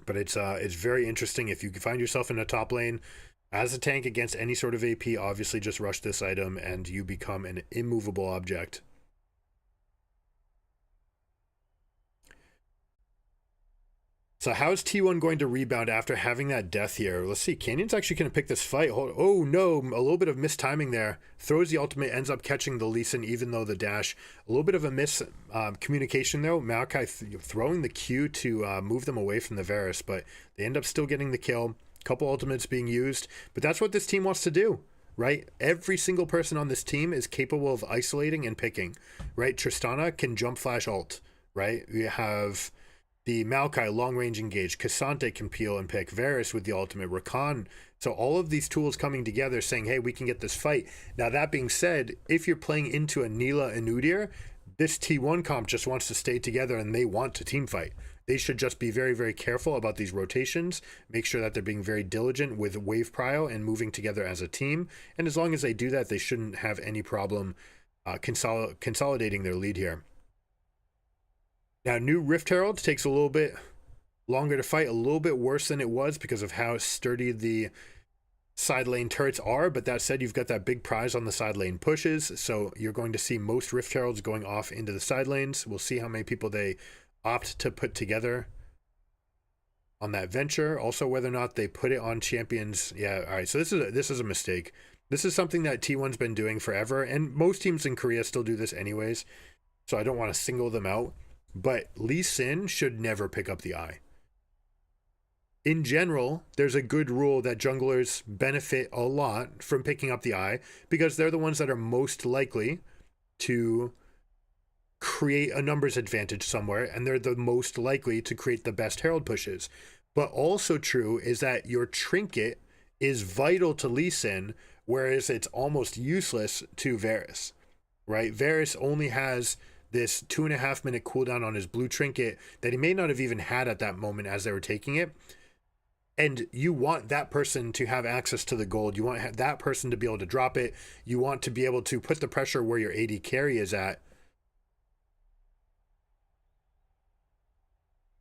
But it's very interesting. If you find yourself in a top lane as a tank against any sort of AP, obviously just rush this item and you become an immovable object. So how's T1 going to rebound after having that death here? Let's see. Canyon's actually going to pick this fight. Oh no, a little bit of mistiming there. Throws the ultimate, ends up catching the Lee Sin even though the dash. A little bit of a miss communication though. Maokai throwing the Q to move them away from the Varus, but they end up still getting the kill. Couple ultimates being used, but that's what this team wants to do, right? Every single person on this team is capable of isolating and picking, right? Tristana can jump flash ult, right? We have the Maokai long range engage, Cassante can peel and pick, Varus with the ultimate, Rakan. So all of these tools coming together saying, hey, we can get this fight. Now that being said, if you're playing into a Neela and Udyr, this T1 comp just wants to stay together and they want to team fight. They should just be very, very careful about these rotations, make sure that they're being very diligent with wave prio and moving together as a team. And as long as they do that, they shouldn't have any problem consolidating their lead here. Now, new Rift Herald takes a little bit longer to fight, a little bit worse than it was because of how sturdy the side lane turrets are. But that said, you've got that big prize on the side lane pushes. So you're going to see most Rift Heralds going off into the side lanes. We'll see how many people they opt to put together on that venture. Also, whether or not they put it on champions. Yeah, all right. So this is a mistake. This is something that T1's been doing forever. And most teams in Korea still do this anyways. So I don't want to single them out. But Lee Sin should never pick up the eye. In general, there's a good rule that junglers benefit a lot from picking up the eye because they're the ones that are most likely to create a numbers advantage somewhere, and they're the most likely to create the best herald pushes. But also true is that your trinket is vital to Lee Sin, whereas it's almost useless to Varus, right? Varus only has this 2.5 minute cooldown on his blue trinket that he may not have even had at that moment as they were taking it. And you want that person to have access to the gold. You want that person to be able to drop it. You want to be able to put the pressure where your AD carry is at.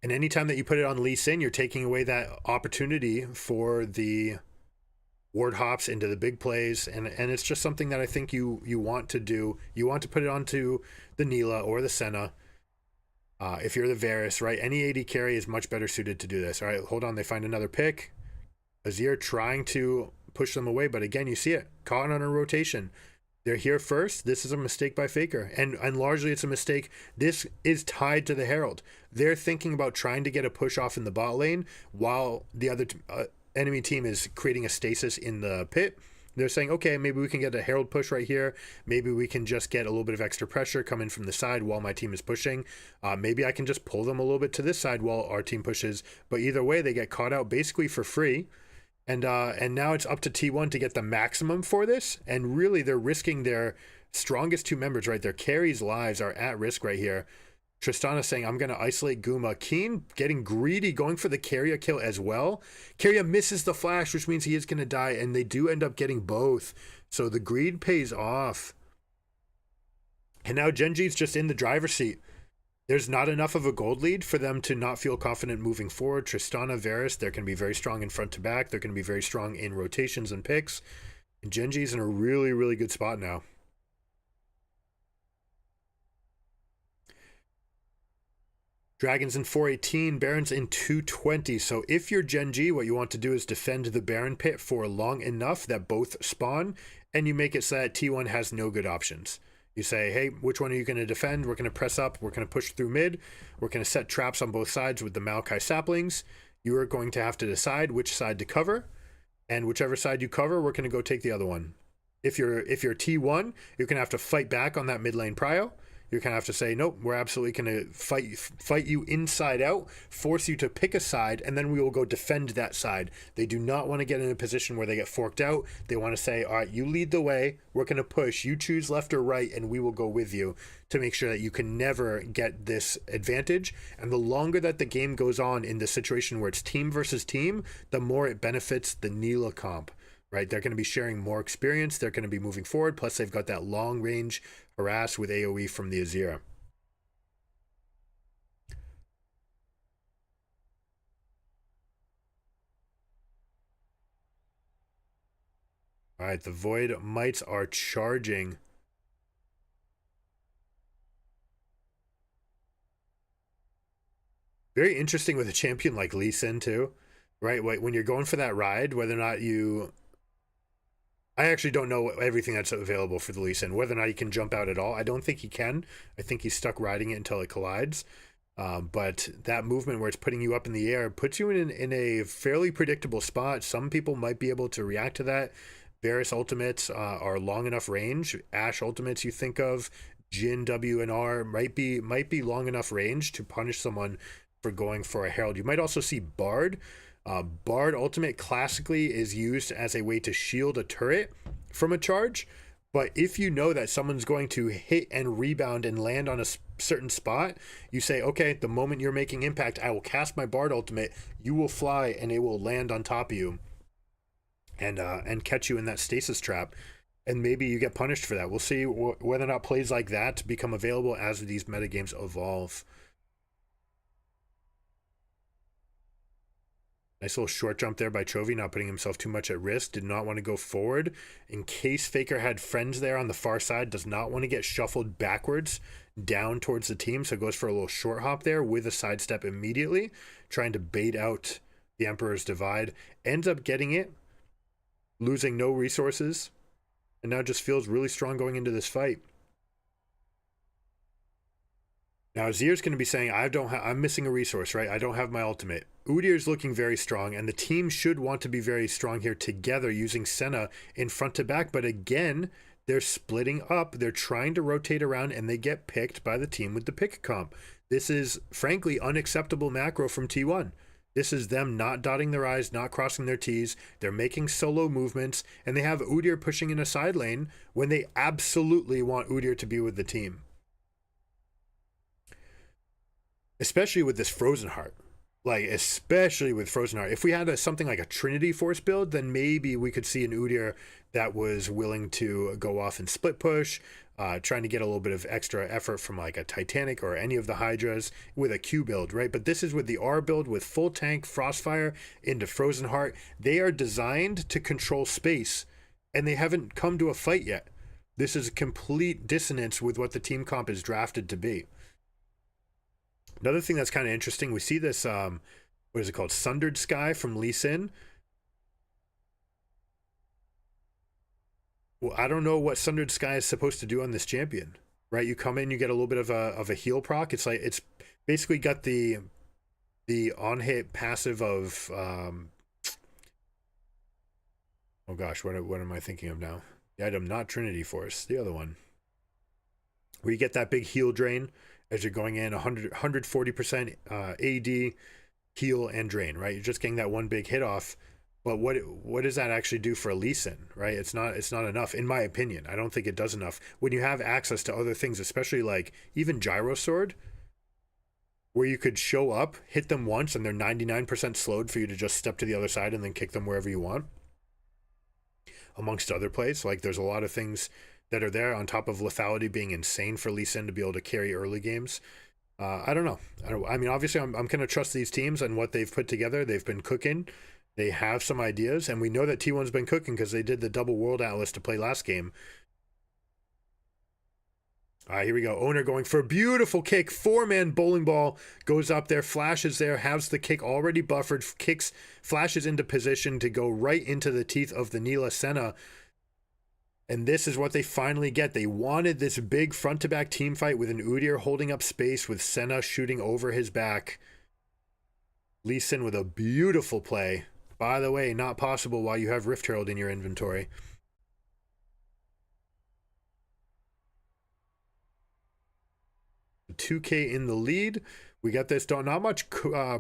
And anytime that you put it on Lee Sin, you're taking away that opportunity for the ward hops into the big plays, and it's just something that I think you want to do. You want to put it onto the Neela or the Senna. If you're the Varus, right? Any AD carry is much better suited to do this. All right, hold on. They find another pick. Azir trying to push them away, but again, you see it. Caught on a rotation. They're here first. This is a mistake by Faker, and largely it's a mistake. This is tied to the Herald. They're thinking about trying to get a push off in the bot lane while the other enemy team is creating a stasis in the pit. They're saying, okay, maybe we can get a Herald push right here. Maybe we can just get a little bit of extra pressure coming from the side while my team is pushing. Maybe I can just pull them a little bit to this side while our team pushes. But either way, they get caught out basically for free. And now it's up to T1 to get the maximum for this. And really, they're risking their strongest two members, right? Their carries' lives are at risk right here. Tristana saying, I'm going to isolate Guma. Keen getting greedy, going for the Keria kill as well. Keria misses the flash, which means he is going to die, and they do end up getting both. So the greed pays off. And now GenG's just in the driver's seat. There's not enough of a gold lead for them to not feel confident moving forward. Tristana, Varus, they're going to be very strong in front to back. They're going to be very strong in rotations and picks. And GenG's in a really, really good spot now. Dragons in 418, Barons in 220. So if you're GenG, what you want to do is defend the Baron pit for long enough that both spawn, and you make it so that T1 has no good options. You say, hey, which one are you going to defend? We're going to press up. We're going to push through mid. We're going to set traps on both sides with the Maokai saplings. You are going to have to decide which side to cover, and whichever side you cover, we're going to go take the other one. If you're T1, you're going to have to fight back on that mid lane prio. You're going to have to say, nope, we're absolutely going to fight you inside out, force you to pick a side, and then we will go defend that side. They do not want to get in a position where they get forked out. They want to say, all right, you lead the way, we're going to push, you choose left or right, and we will go with you to make sure that you can never get this advantage. And the longer that the game goes on in the situation where it's team versus team, the more it benefits the Neela comp. Right, they're going to be sharing more experience. They're going to be moving forward. Plus, they've got that long range harass with AoE from the Azir. All right, the Void Mites are charging. Very interesting with a champion like Lee Sin too, right? When you're going for that ride, whether or not you... I actually don't know everything that's available for the Lee Sin, whether or not he can jump out at all. I don't think he can. I think he's stuck riding it until it collides. But that movement where it's putting you up in the air puts you in a fairly predictable spot. Some people might be able to react to that. Varus ultimates are long enough range. Ashe ultimates you think of, Jin, W, and R might be long enough range to punish someone for going for a Herald. You might also see Bard. Bard ultimate classically is used as a way to shield a turret from a charge. But if you know that someone's going to hit and rebound and land on a certain spot, you say, okay, the moment you're making impact, I will cast my Bard ultimate, you will fly, and it will land on top of you and catch you in that stasis trap. And maybe you get punished for that. We'll see whether or not plays like that become available as these metagames evolve. Nice little short jump there by Chovy, not putting himself too much at risk. Did not want to go forward. In case Faker had friends there on the far side, does not want to get shuffled backwards down towards the team. So goes for a little short hop there with a sidestep immediately, trying to bait out the Emperor's Divide. Ends up getting it, losing no resources, and now just feels really strong going into this fight. Now Azir's going to be saying, I'm missing a resource, right? I don't have my ultimate. Udyr's looking very strong, and the team should want to be very strong here together using Senna in front to back. But again, they're splitting up. They're trying to rotate around, and they get picked by the team with the pick comp. This is, frankly, unacceptable macro from T1. This is them not dotting their I's, not crossing their T's. They're making solo movements, and they have Udyr pushing in a side lane when they absolutely want Udyr to be with the team. Especially with this Frozen Heart. Like, especially with Frozen Heart. If we had something like a Trinity Force build, then maybe we could see an Udyr that was willing to go off and split push, trying to get a little bit of extra effort from like a Titanic or any of the Hydras with a Q build, right? But this is with the R build with full tank, Frostfire into Frozen Heart. They are designed to control space, and they haven't come to a fight yet. This is a complete dissonance with what the team comp is drafted to be. Another thing that's kind of interesting, we see this, what is it called? Sundered Sky from Lee Sin. Well, I don't know what Sundered Sky is supposed to do on this champion, right? You come in, you get a little bit of a heal proc. It's like, it's basically got the on-hit passive of, oh gosh, what am I thinking of now? The item, not Trinity Force, the other one. Where you get that big heal drain as you're going in, 140% AD, heal, and drain, right? You're just getting that one big hit off. But what does that actually do for a Lee Sin, right? It's not enough, in my opinion. I don't think it does enough. When you have access to other things, especially like even Gyro Sword, where you could show up, hit them once, and they're 99% slowed for you to just step to the other side and then kick them wherever you want, amongst other plays. Like, there's a lot of things that are there on top of lethality being insane for Lee Sin to be able to carry early games. I don't know. I mean, obviously, I'm going to trust these teams and what they've put together. They've been cooking. They have some ideas, and we know that T1's been cooking because they did the double World Atlas to play last game. All right, here we go. Owner going for a beautiful kick. 4-man bowling ball goes up there, flashes there, has the kick already buffered, kicks, flashes into position to go right into the teeth of the Neela Senna. And this is what they finally get. They wanted this big front-to-back team fight with an Udyr holding up space with Senna shooting over his back. Lee Sin with a beautiful play. By the way, not possible while you have Rift Herald in your inventory. $2K in the lead. We got this done. Not much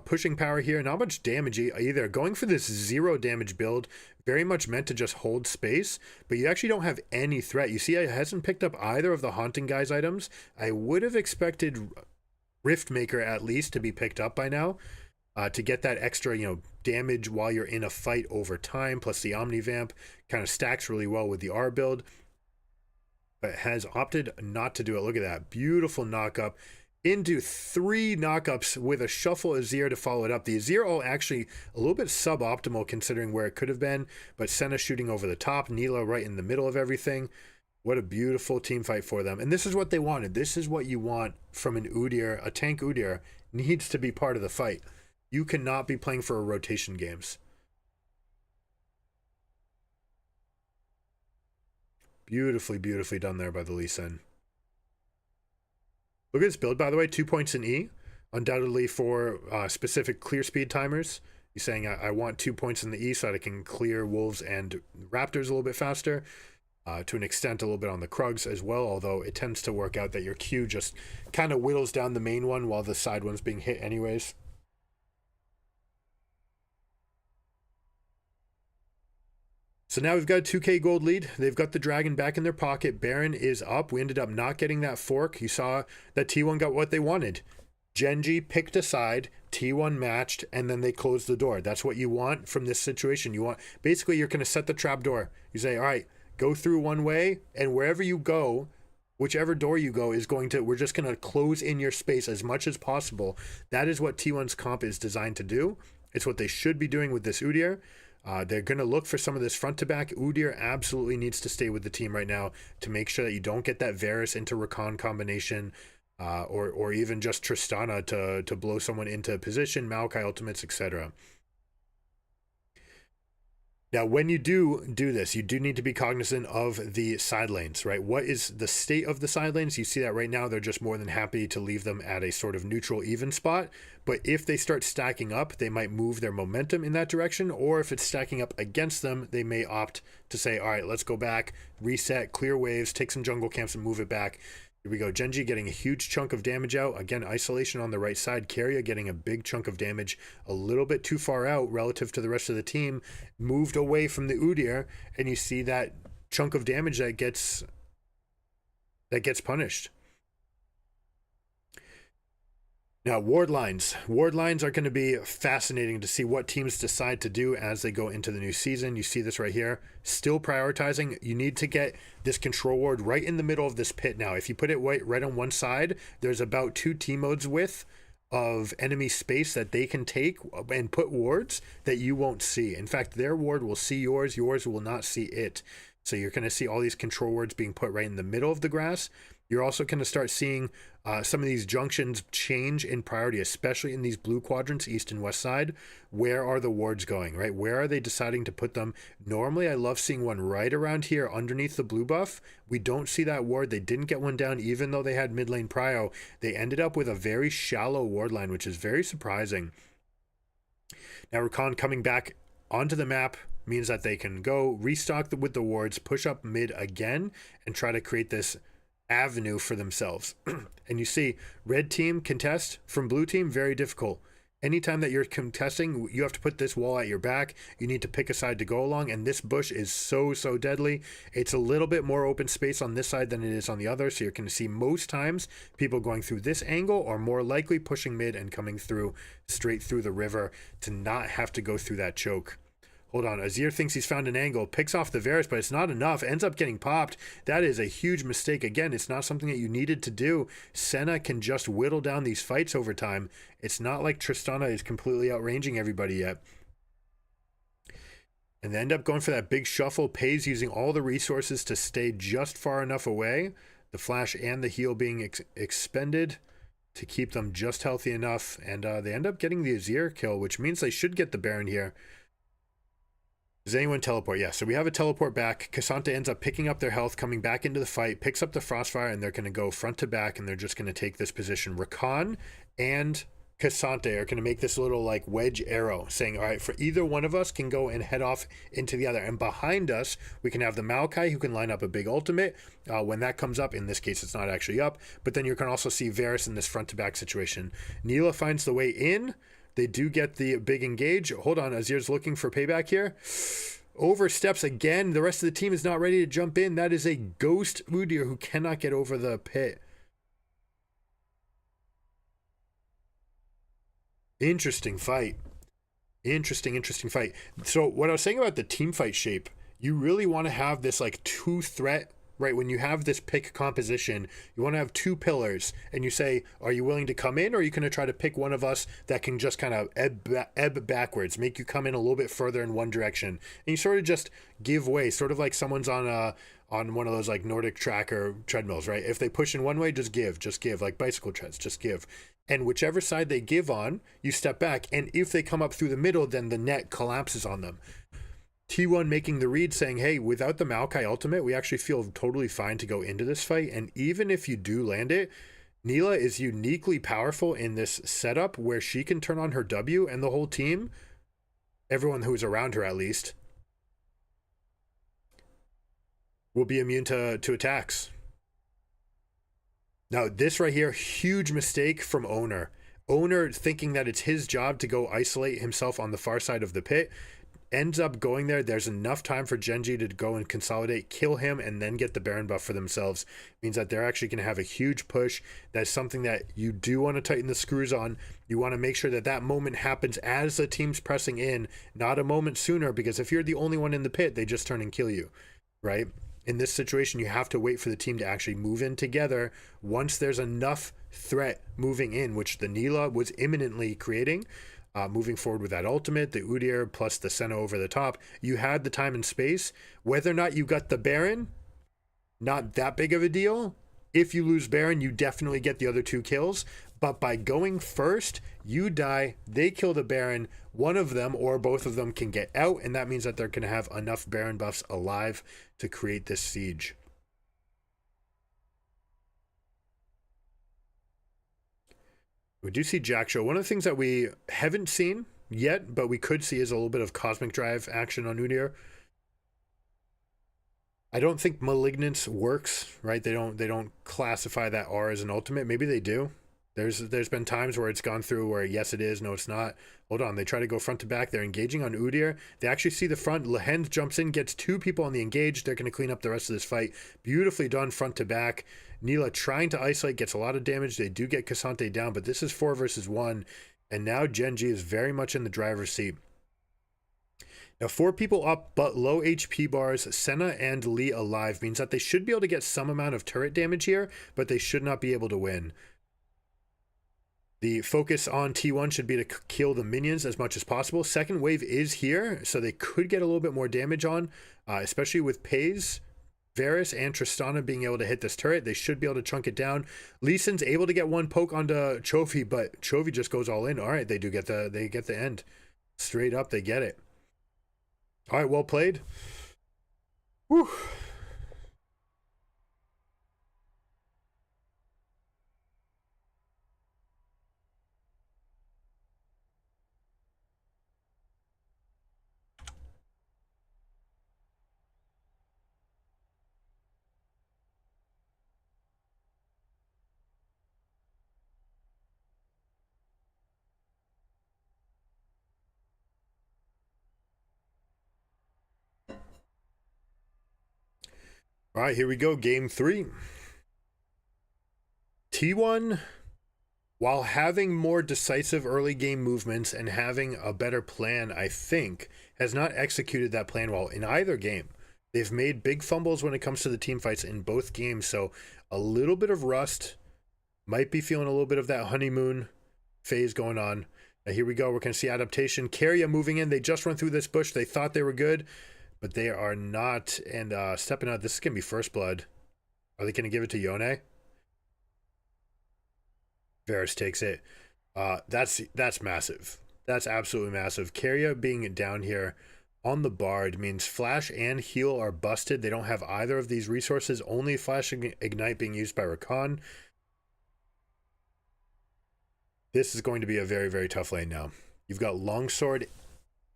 pushing power here. Not much damage either. Going for this 0 damage build. Very much meant to just hold space. But you actually don't have any threat. You see, I hasn't picked up either of the Haunting Guys items. I would have expected Riftmaker at least to be picked up by now. To get that extra, damage while you're in a fight over time. Plus the Omnivamp kind of stacks really well with the R build. But has opted not to do it. Look at that. Beautiful knock up. into 3 knockups with a shuffle Azir to follow it up. The Azir all actually a little bit suboptimal considering where it could have been, but Senna shooting over the top, Nila right in the middle of everything. What a beautiful team fight for them. And this is what they wanted. This is what you want from an Udyr. A tank Udyr needs to be part of the fight. You cannot be playing for rotation games. Beautifully, beautifully done there by the Lee Sin. Look at this build, by the way. 2 points in E. Undoubtedly for specific clear speed timers. He's saying, I want 2 points in the E so that I can clear Wolves and Raptors a little bit faster. To an extent, a little bit on the Krugs as well, although it tends to work out that your Q just kind of whittles down the main one while the side one's being hit anyways. So now we've got a 2k gold lead. They've got the dragon back in their pocket. Baron is up. We ended up not getting that fork. You saw that T1 got what they wanted. GenG picked a side, T1 matched, and then they closed the door. That's what you want from this situation. You want, basically, you're going to set the trap door. You say, all right, go through one way, and wherever you go, whichever door you go is going to, we're just going to close in your space as much as possible. That is what T1's comp is designed to do. It's what they should be doing with this Udyr. They're going to look for some of this front to back. Udyr absolutely needs to stay with the team right now to make sure that you don't get that Varus into Rakan combination, or even just Tristana to blow someone into position, Maokai ultimates, etc. Now, when you do this, you do need to be cognizant of the side lanes, right? What is the state of the side lanes? You see that right now, they're just more than happy to leave them at a sort of neutral, even spot. But if they start stacking up, they might move their momentum in that direction. Or if it's stacking up against them, they may opt to say, all right, let's go back, reset, clear waves, take some jungle camps and move it back. Here we go. GenG getting a huge chunk of damage out. Again, isolation on the right side. Keria getting a big chunk of damage a little bit too far out relative to the rest of the team. Moved away from the Udyr, and you see that chunk of damage that gets punished. Now, ward lines. Ward lines are going to be fascinating to see what teams decide to do as they go into the new season. You see this right here. Still prioritizing. You need to get this control ward right in the middle of this pit now. If you put it right on one side, there's about 2 T-modes width of enemy space that they can take and put wards that you won't see. In fact, their ward will see yours. Yours will not see it. So you're going to see all these control wards being put right in the middle of the grass. You're also going to start seeing some of these junctions change in priority, especially in these blue quadrants, east and west side. Where are the wards going, right? Where are they deciding to put them? Normally, I love seeing one right around here underneath the blue buff. We don't see that ward. They didn't get one down, even though they had mid lane prio. They ended up with a very shallow ward line, which is very surprising. Now, Rakan coming back onto the map means that they can go restock with the wards, push up mid again, and try to create this avenue for themselves. And you see red team contest from blue team, very difficult. Anytime that you're contesting, you have to put this wall at your back. You need to pick a side to go along, and this bush is so deadly. It's a little bit more open space on this side than it is on the other, so you're going to see most times people going through this angle, or more likely pushing mid and coming through straight through the river to not have to go through that choke. Hold on, Azir thinks he's found an angle, picks off the Varus, but it's not enough, ends up getting popped. That is a huge mistake. Again, it's not something that you needed to do. Senna can just whittle down these fights over time. It's not like Tristana is completely outranging everybody yet. And they end up going for that big shuffle. Pays using all the resources to stay just far enough away. The flash and the heal being expended to keep them just healthy enough. And they end up getting the Azir kill, which means they should get the Baron here. Does anyone teleport? Yeah, so we have a teleport back. Cassante ends up picking up their health, coming back into the fight, picks up the Frostfire, and they're going to go front to back, and they're just going to take this position. Rakan and Cassante are going to make this little like wedge arrow, saying, all right, for either one of us can go and head off into the other. And behind us, we can have the Maokai who can line up a big ultimate. When that comes up, in this case, it's not actually up, but then you can also see Varus in this front to back situation. Nila finds the way in. They do get the big engage. Hold on, Azir's looking for payback here. Oversteps again. The rest of the team is not ready to jump in. That is a ghost Udyr who cannot get over the pit. Interesting fight. Interesting fight. So what I was saying about the team fight shape, you really want to have this like 2 threat right? When you have this pick composition, you want to have two pillars, and you say, are you willing to come in, or are you going to try to pick one of us that can just kind of ebb backwards, make you come in a little bit further in one direction, and you sort of just give way, sort of like someone's on one of those like Nordic track or treadmills, right? If they push in one way, just give, like bicycle treads, just give. And whichever side they give on, you step back. And if they come up through the middle, then the net collapses on them. T1 making the read saying, hey, without the Maokai ultimate, we actually feel totally fine to go into this fight. And even if you do land it, Neela is uniquely powerful in this setup where she can turn on her W and the whole team, everyone who's around her at least, will be immune to attacks. Now, this right here, huge mistake from Owner. Owner thinking that it's his job to go isolate himself on the far side of the pit, ends up going there. There's enough time for GenG to go and consolidate, kill him, and then get the Baron buff for themselves. Means that they're actually going to have a huge push. That's something that you do want to tighten the screws on. You want to make sure that that moment happens as the team's pressing in, not a moment sooner, because if you're the only one in the pit, they just turn and kill you, right? In this situation, you have to wait for the team to actually move in together. Once there's enough threat moving in, which the Neela was imminently creating, moving forward with that ultimate, the Udyr plus the Senna over the top, you had the time and space. Whether or not you got the Baron, not that big of a deal. If you lose Baron, you definitely get the other two kills. But by going first, you die, they kill the Baron, one of them or both of them can get out, and that means that they're going to have enough Baron buffs alive to create this siege. We do see Jack Show. One of the things that we haven't seen yet, but we could see, is a little bit of Cosmic Drive action on Udyr. I don't think Malignance works, right? They don't classify that R as an ultimate. Maybe they do. There's been times where it's gone through where yes it is, no it's not. Hold on, they try to go front to back. They're engaging on Udyr. They actually see the front. Lehend jumps in, gets two people on the engage. They're going to clean up the rest of this fight. Beautifully done front to back. Neela trying to isolate, gets a lot of damage. They do get Cassante down, but this is 4 versus 1. And now GenG is very much in the driver's seat. Now 4 people up, but low HP bars. Senna and Lee alive means that they should be able to get some amount of turret damage here, but they should not be able to win. The focus on T1 should be to kill the minions as much as possible. Second wave is here, so they could get a little bit more damage on, especially with Pays, Varus, and Tristana being able to hit this turret. They should be able to chunk it down. Lee Sin's able to get one poke onto Chovy, but Chovy just goes all in. All right, they get the end. Straight up, they get it. All right, well played. Whew. All right, here we go. Game 3. T1, while having more decisive early game movements and having a better plan, I think, has not executed that plan well in either game. They've made big fumbles when it comes to the team fights in both games, so a little bit of rust. Might be feeling a little bit of that honeymoon phase going on. Now here we go. We're going to see adaptation. Keria moving in. They just run through this bush. They thought they were good, but they are not. And stepping out. This is going to be first blood. Are they going to give it to Yone? Varus takes it. That's massive. That's absolutely massive. Keria being down here on the Bard means Flash and Heal are busted. They don't have either of these resources. Only Flash and Ignite being used by Rakan. This is going to be a very, very tough lane now. You've got Longsword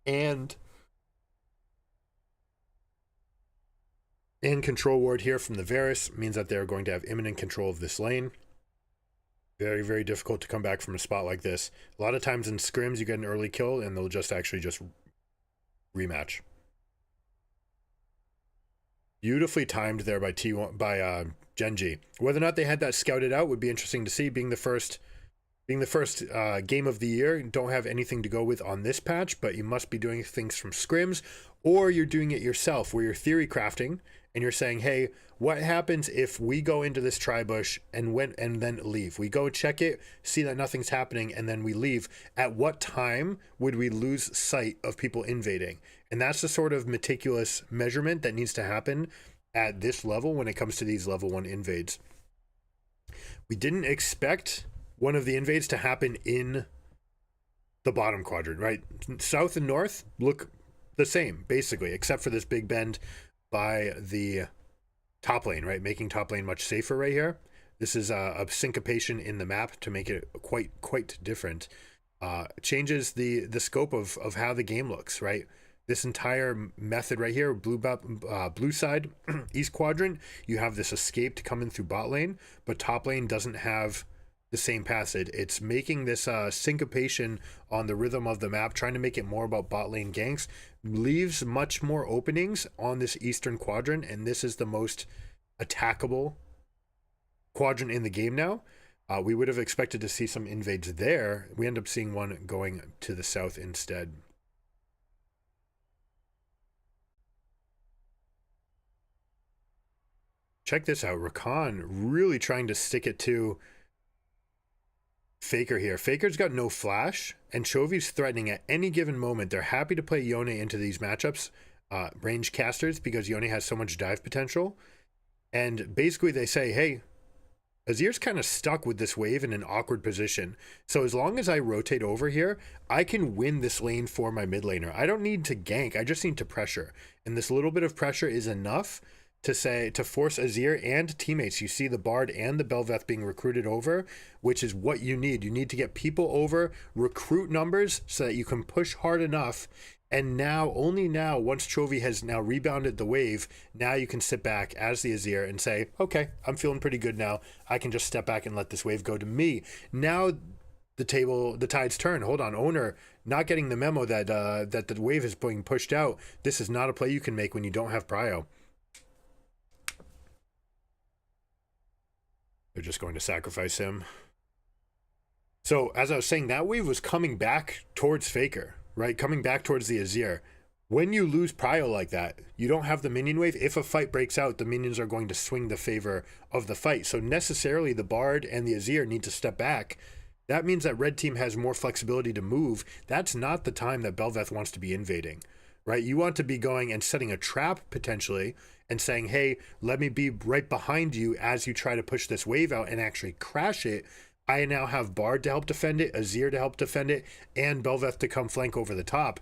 and Control Ward here from the Varus. Means that they're going to have imminent control of this lane. Very, very difficult to come back from a spot like this. A lot of times in scrims, you get an early kill, and they'll just actually just rematch. Beautifully timed there by T1 by GenG. Whether or not they had that scouted out would be interesting to see. Being the first being the first game of the year, don't have anything to go with on this patch, but you must be doing things from scrims, or you're doing it yourself where you're theory crafting and you're saying, hey, what happens if we go into this tri-bush and then leave? We go check it, see that nothing's happening, and then we leave. At what time would we lose sight of people invading? And that's the sort of meticulous measurement that needs to happen at this level when it comes to these level 1 invades. We didn't expect one of the invades to happen in the bottom quadrant, right? South and north look the same, basically, except for this big bend by the top lane, right? Making top lane much safer right here. This is a syncopation in the map to make it quite different. Changes the scope of how the game looks, right? This entire method right here, blue side, east quadrant, you have this escape to come in through bot lane, but top lane doesn't have the same passage. It's making this syncopation on the rhythm of the map, trying to make it more about bot lane ganks, leaves much more openings on this eastern quadrant, and this is the most attackable quadrant in the game now. We would have expected to see some invades there. We end up seeing one going to the south instead. Check this out. Rakan really trying to stick it to Faker here. Faker's got no flash, and Chovy's threatening at any given moment. They're happy to play Yone into these matchups, range casters, because Yone has so much dive potential. And basically they say, hey, Azir's kind of stuck with this wave in an awkward position. So as long as I rotate over here, I can win this lane for my mid laner. I don't need to gank. I just need to pressure. And this little bit of pressure is enough to force Azir and teammates. You see the Bard and the Bel'Veth being recruited over, which is what you need. You need to get people over, recruit numbers so that you can push hard enough. And now, only now, once Chovy has now rebounded the wave, now you can sit back as the Azir and say, okay, I'm feeling pretty good now. I can just step back and let this wave go to me. Now the tides turn. Hold on, owner not getting the memo that that the wave is being pushed out. This is not a play you can make when you don't have prio. They're just going to sacrifice him. So as I was saying, that wave was coming back towards Faker, right? Coming back towards the Azir. When you lose prio like that, you don't have the minion wave. If a fight breaks out, the minions are going to swing the favor of the fight. So necessarily the Bard and the Azir need to step back. That means that red team has more flexibility to move. That's not the time that Bel'Veth wants to be invading, right? You want to be going and setting a trap potentially and saying, hey, let me be right behind you as you try to push this wave out and actually crash it. I now have Bard to help defend it, Azir to help defend it, and Bel'Veth to come flank over the top.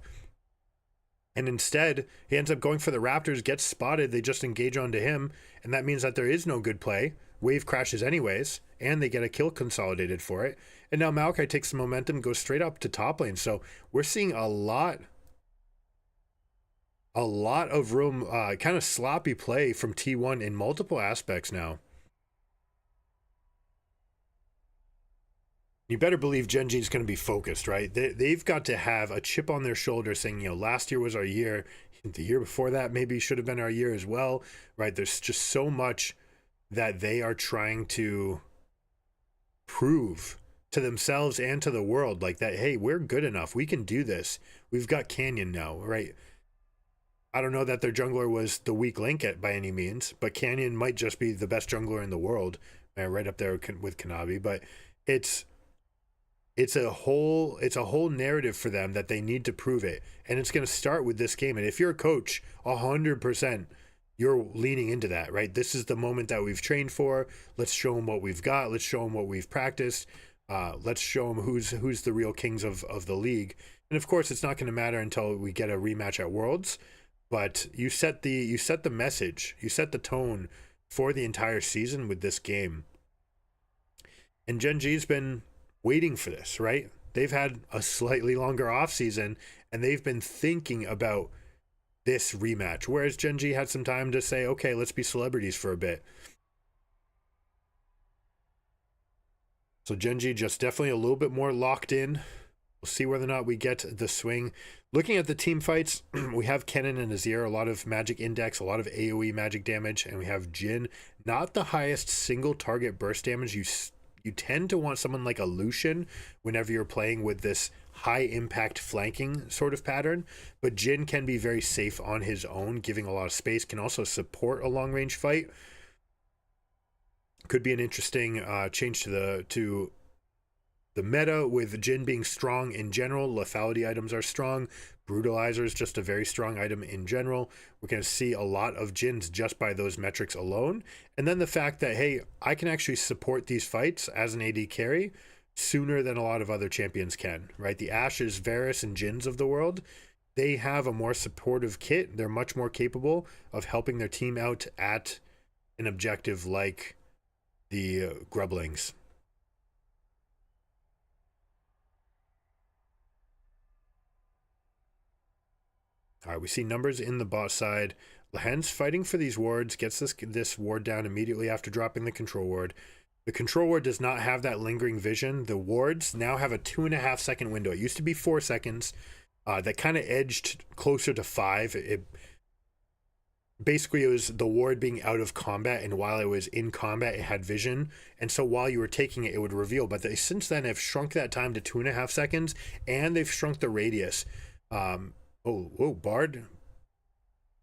And instead, he ends up going for the Raptors, gets spotted, they just engage onto him, and that means that there is no good play. Wave crashes anyways, and they get a kill consolidated for it. And now Maokai takes the momentum, goes straight up to top lane. So we're seeing a lot of room, kind of sloppy play from T1 in multiple aspects now. You better believe GenG is going to be focused, right? They've got to have a chip on their shoulder saying, you know, last year was our year. The year before that maybe should have been our year as well, right? There's just so much that they are trying to prove to themselves and to the world, like that, hey, we're good enough. We can do this. We've got Canyon now, right? I don't know that their jungler was the weak link by any means, but Canyon might just be the best jungler in the world, right up there with Kanavi. But it's a whole narrative for them that they need to prove it, and it's going to start with this game. And if you're a coach, 100%, you're leaning into that, right? This is the moment that we've trained for. Let's show them what we've got. Let's show them what we've practiced. Let's show them who's the real kings of the league. And of course, it's not going to matter until we get a rematch at Worlds. But you set the message, you set the tone for the entire season with this game. And GenG's been waiting for this, right? They've had a slightly longer off season, and they've been thinking about this rematch. Whereas GenG had some time to say, okay, let's be celebrities for a bit. So GenG just definitely a little bit more locked in. We'll see whether or not we get the swing. Looking at the team fights, we have Kennen and Azir, a lot of magic index, a lot of AoE magic damage, and we have Jhin, not the highest single target burst damage. You You tend to want someone like a Lucian whenever you're playing with this high impact flanking sort of pattern, but Jin can be very safe on his own, giving a lot of space, can also support a long range fight. Could be an interesting change to the meta, with Jin being strong in general. Lethality items are strong. Brutalizer is just a very strong item in general. We're going to see a lot of Jins just by those metrics alone. And then the fact that, hey, I can actually support these fights as an AD carry sooner than a lot of other champions can, right? The Ashes, Varus, and Jins of the world, they have a more supportive kit. They're much more capable of helping their team out at an objective like the Grublings. All right, we see numbers in the bot side. Lahen's fighting for these wards, gets this ward down immediately after dropping the control ward. The control ward does not have that lingering vision. The wards now have a 2.5 second window. It used to be 4 seconds. That kind of edged closer to 5. Basically, it was the ward being out of combat, and while it was in combat, it had vision. And so while you were taking it, it would reveal. But they since then have shrunk that time to 2.5 seconds, and they've shrunk the radius. Oh, Bard.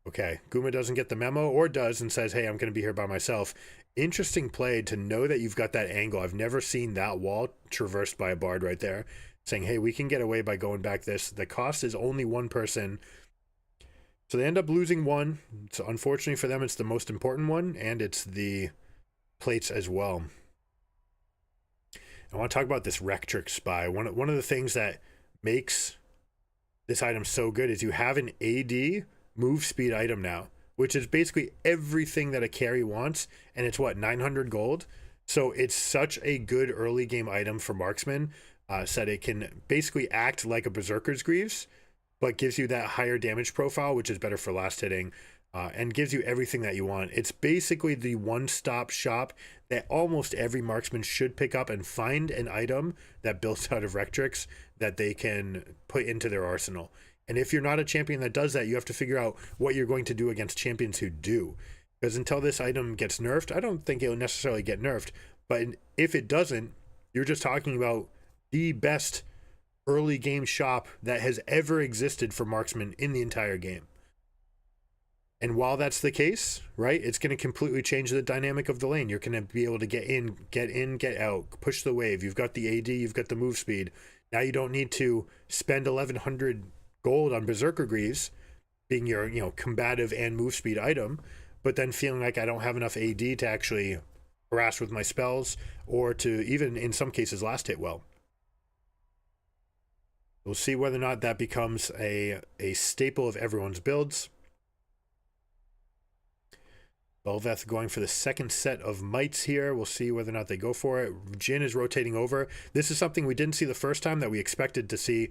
Okay, Guma doesn't get the memo, or does, and says, hey, I'm going to be here by myself. Interesting play to know that you've got that angle. I've never seen that wall traversed by a Bard right there, saying, hey, we can get away by going back this. The cost is only one person. So they end up losing one. So unfortunately for them, it's the most important one, and it's the plates as well. I want to talk about this Rectrix Spy. One of the things that makes this item so good is you have an AD move speed item now, which is basically everything that a carry wants, and it's what, 900 gold? So it's such a good early game item for marksman, so that it can basically act like a Berserker's Greaves, but gives you that higher damage profile, which is better for last hitting, and gives you everything that you want. It's basically the one-stop shop that almost every marksman should pick up and find an item that builds out of Rectrix that they can put into their arsenal. And if you're not a champion that does that, you have to figure out what you're going to do against champions who do. Because until this item gets nerfed, I don't think it'll necessarily get nerfed, but if it doesn't, you're just talking about the best early game shop that has ever existed for marksmen in the entire game. And while that's the case, right, it's going to completely change the dynamic of the lane. You're going to be able to get in, get out, push the wave. You've got the AD, you've got the move speed. Now you don't need to spend 1,100 gold on Berserker Greaves, being your, combative and move speed item, but then feeling like I don't have enough AD to actually harass with my spells, or to even, in some cases, last hit well. We'll see whether or not that becomes a staple of everyone's builds. Belveth going for the second set of mites here. We'll see whether or not they go for it. Jin is rotating over. This is something we didn't see the first time that we expected to see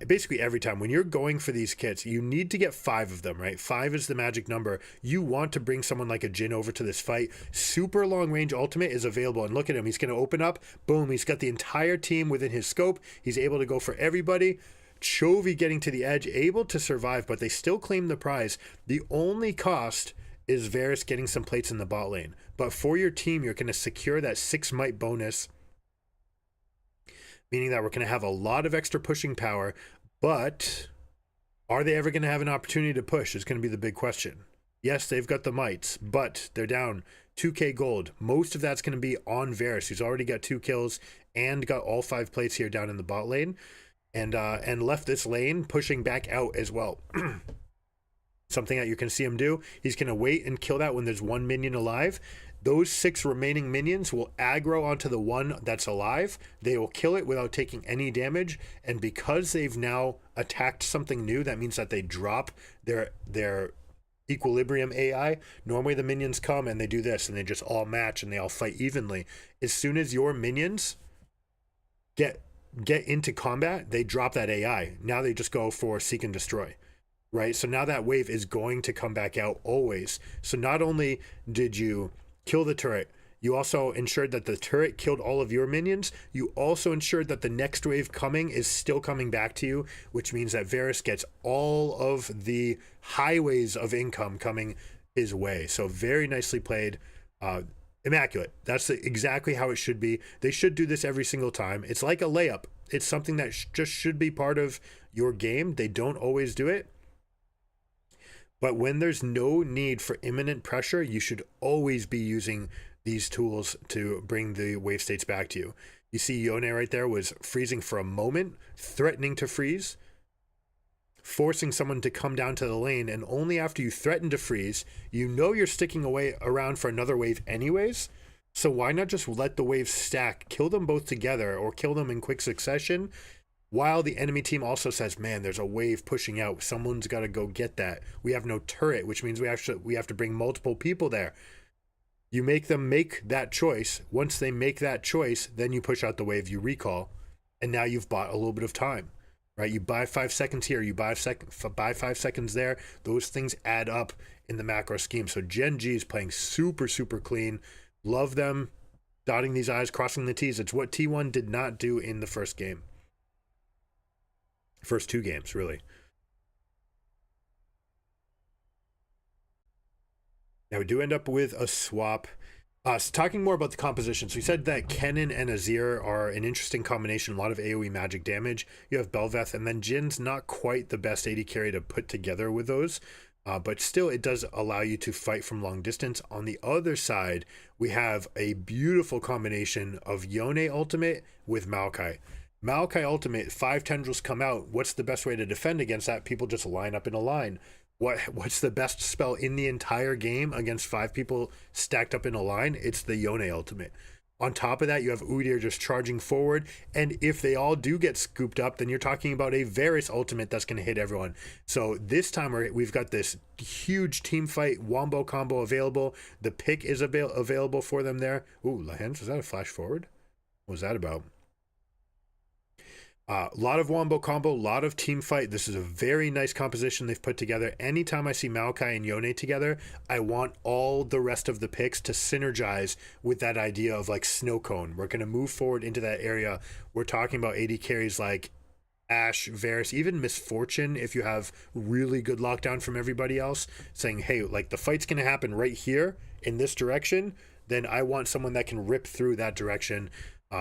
basically every time. When you're going for these kits, you need to get 5 of them, right? 5 is the magic number. You want to bring someone like a Jin over to this fight. Super long range ultimate is available, and look at him. He's going to open up. Boom, he's got the entire team within his scope. He's able to go for everybody. Chovy getting to the edge, able to survive, but they still claim the prize. The only cost is Varus getting some plates in the bot lane. But for your team, you're going to secure that 6 might bonus, meaning that we're going to have a lot of extra pushing power. But are they ever going to have an opportunity to push is going to be the big question. Yes, they've got the mites, but they're down 2k gold. Most of that's going to be on Varus, who's already got 2 kills and got all 5 plates here down in the bot lane, and left this lane pushing back out as well. Something that you can see him do. He's going to wait and kill that when there's 1 minion alive. Those 6 remaining minions will aggro onto the one that's alive. They will kill it without taking any damage. And because they've now attacked something new, that means that they drop their equilibrium AI. Normally the minions come and they do this and they just all match and they all fight evenly. As soon as your minions get into combat, they drop that AI. Now they just go for seek and destroy. Right, so now that wave is going to come back out always. So not only did you kill the turret, you also ensured that the turret killed all of your minions. You also ensured that the next wave coming is still coming back to you, which means that Varus gets all of the highways of income coming his way. So very nicely played. Immaculate. That's exactly how it should be. They should do this every single time. It's like a layup. It's something that just should be part of your game. They don't always do it. But when there's no need for imminent pressure, you should always be using these tools to bring the wave states back to you. You see Yone right there was freezing for a moment, threatening to freeze, forcing someone to come down to the lane, and only after you threaten to freeze, you know you're sticking away around for another wave anyways, so why not just let the waves stack, kill them both together, or kill them in quick succession, while the enemy team also says, man, there's a wave pushing out, someone's got to go get that. We have no turret, which means we have to bring multiple people there. You make them make that choice. Once they make that choice, then you push out the wave, you recall, and now you've bought a little bit of time, right? You buy 5 seconds here, you buy 5 seconds there. Those things add up in the macro scheme. So GenG is playing super, super clean. Love them dotting these I's, crossing the T's. It's what T1 did not do in the first game. First 2 games, really. Now we do end up with a swap. Talking more about the composition. So we said that Kennen and Azir are an interesting combination, a lot of AoE magic damage. You have Bel'Veth, and then Jin's not quite the best AD carry to put together with those. But still, it does allow you to fight from long distance. On the other side, we have a beautiful combination of Yone ultimate with Maokai. Maokai ultimate, 5 tendrils come out. What's the best way to defend against that? People just line up in a line. What's the best spell in the entire game against 5 people stacked up in a line? It's the Yone ultimate. On top of that, you have Udyr just charging forward, and if they all do get scooped up, then you're talking about a Varus ultimate that's going to hit everyone. So this time we've got this huge team fight wombo combo available. The pick is available for them there. Ooh, Lahens, was that a flash forward? What was that about? A lot of wombo combo, a lot of team fight. This is a very nice composition they've put together. Anytime I see Maokai and Yone together, I want all the rest of the picks to synergize with that idea of like snow cone. We're going to move forward into that area. We're talking about AD carries like Ashe, Varus, even Misfortune, if you have really good lockdown from everybody else, saying, hey, like the fight's going to happen right here in this direction, then I want someone that can rip through that direction.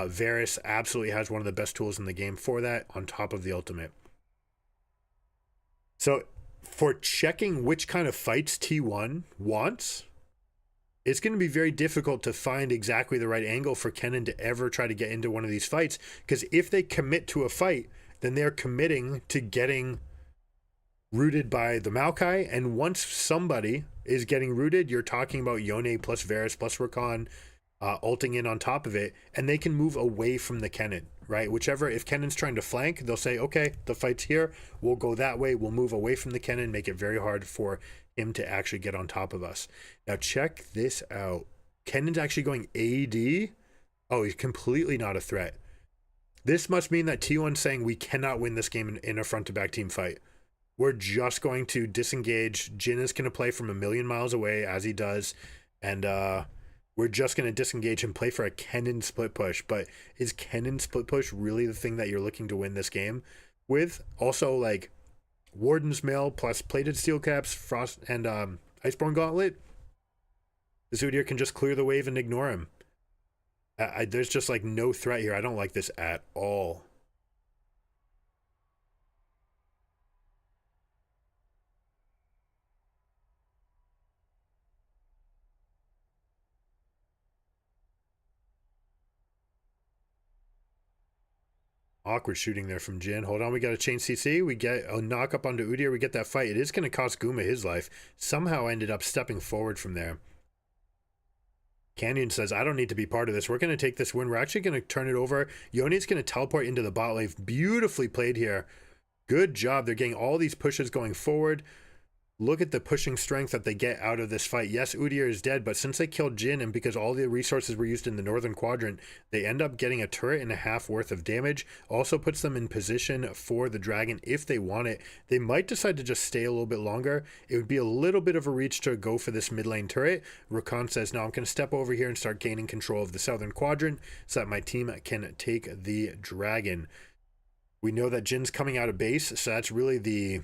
Varus absolutely has one of the best tools in the game for that, on top of the ultimate. So for checking which kind of fights T1 wants, it's going to be very difficult to find exactly the right angle for Kennen to ever try to get into one of these fights, because if they commit to a fight, then they're committing to getting rooted by the Maokai, and once somebody is getting rooted, you're talking about Yone plus Varus plus Rakan ulting in on top of it, and they can move away from the Kennen, right? Whichever, if Kennen's trying to flank, they'll say, okay, the fight's here, we'll go that way, we'll move away from the Kennen, make it very hard for him to actually get on top of us. Now check this out. Kennen's actually going AD. Oh, he's completely not a threat. This must mean that T1's saying we cannot win this game in a front-to-back team fight. We're just going to disengage. Jin is going to play from a million miles away, as he does, and we're just going to disengage and play for a Kennen split push. But is Kennen split push really the thing that you're looking to win this game with? Also, like, Warden's Mail plus Plated Steel Caps, Frost, and Iceborne Gauntlet. This Udyr can just clear the wave and ignore him. There's just, like, no threat here. I don't like this at all. Awkward shooting there from Jin. Hold on, we got a chain CC. We get a knock up onto Udyr. We get that fight. It is going to cost Guma his life. Somehow ended up stepping forward from there. Canyon says, I don't need to be part of this. We're going to take this win. We're actually going to turn it over. Yone's going to teleport into the bot lane. Beautifully played here. Good job. They're getting all these pushes going forward. Look at the pushing strength that they get out of this fight. Yes, Udyr is dead, but since they killed Jin, and because all the resources were used in the northern quadrant, they end up getting a turret and a half worth of damage. Also puts them in position for the dragon if they want it. They might decide to just stay a little bit longer. It would be a little bit of a reach to go for this mid lane turret. Rakan says, no, I'm going to step over here and start gaining control of the southern quadrant so that my team can take the dragon. We know that Jin's coming out of base, so that's really the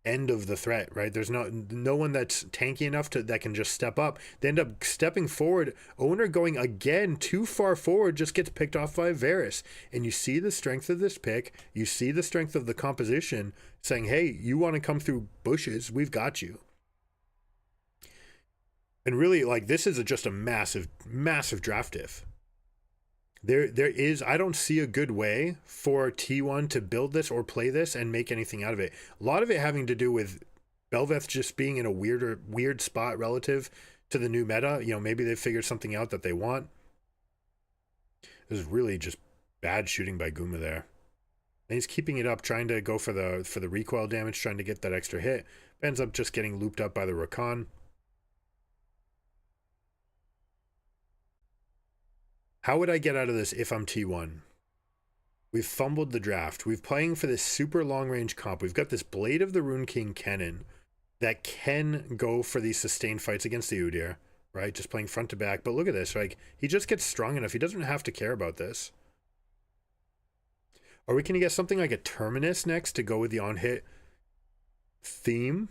end of the threat, right? There's no one that's tanky enough that can just step up. They end up stepping forward. Owner going again too far forward, just gets picked off by Varus. And you see the strength of this pick. You see the strength of the composition saying, hey, you want to come through bushes? We've got you. And really, like, this is just a massive, massive draft diff. There is, I don't see a good way for T1 to build this or play this and make anything out of it. A lot of it having to do with Bel'Veth just being in a weird spot relative to the new meta. You know, maybe they figured something out that they want. This is really just bad shooting by Guma there. And he's keeping it up, trying to go for the recoil damage, trying to get that extra hit. Ends up just getting looped up by the Rakan. How would I get out of this if I'm T1? We've fumbled the draft. We're playing for this super long-range comp. We've got this Blade of the Rune King cannon that can go for these sustained fights against the Udyr, right? Just playing front to back. But look at this. Like, he just gets strong enough. He doesn't have to care about this. Are we going to get something like a Terminus next to go with the on-hit theme?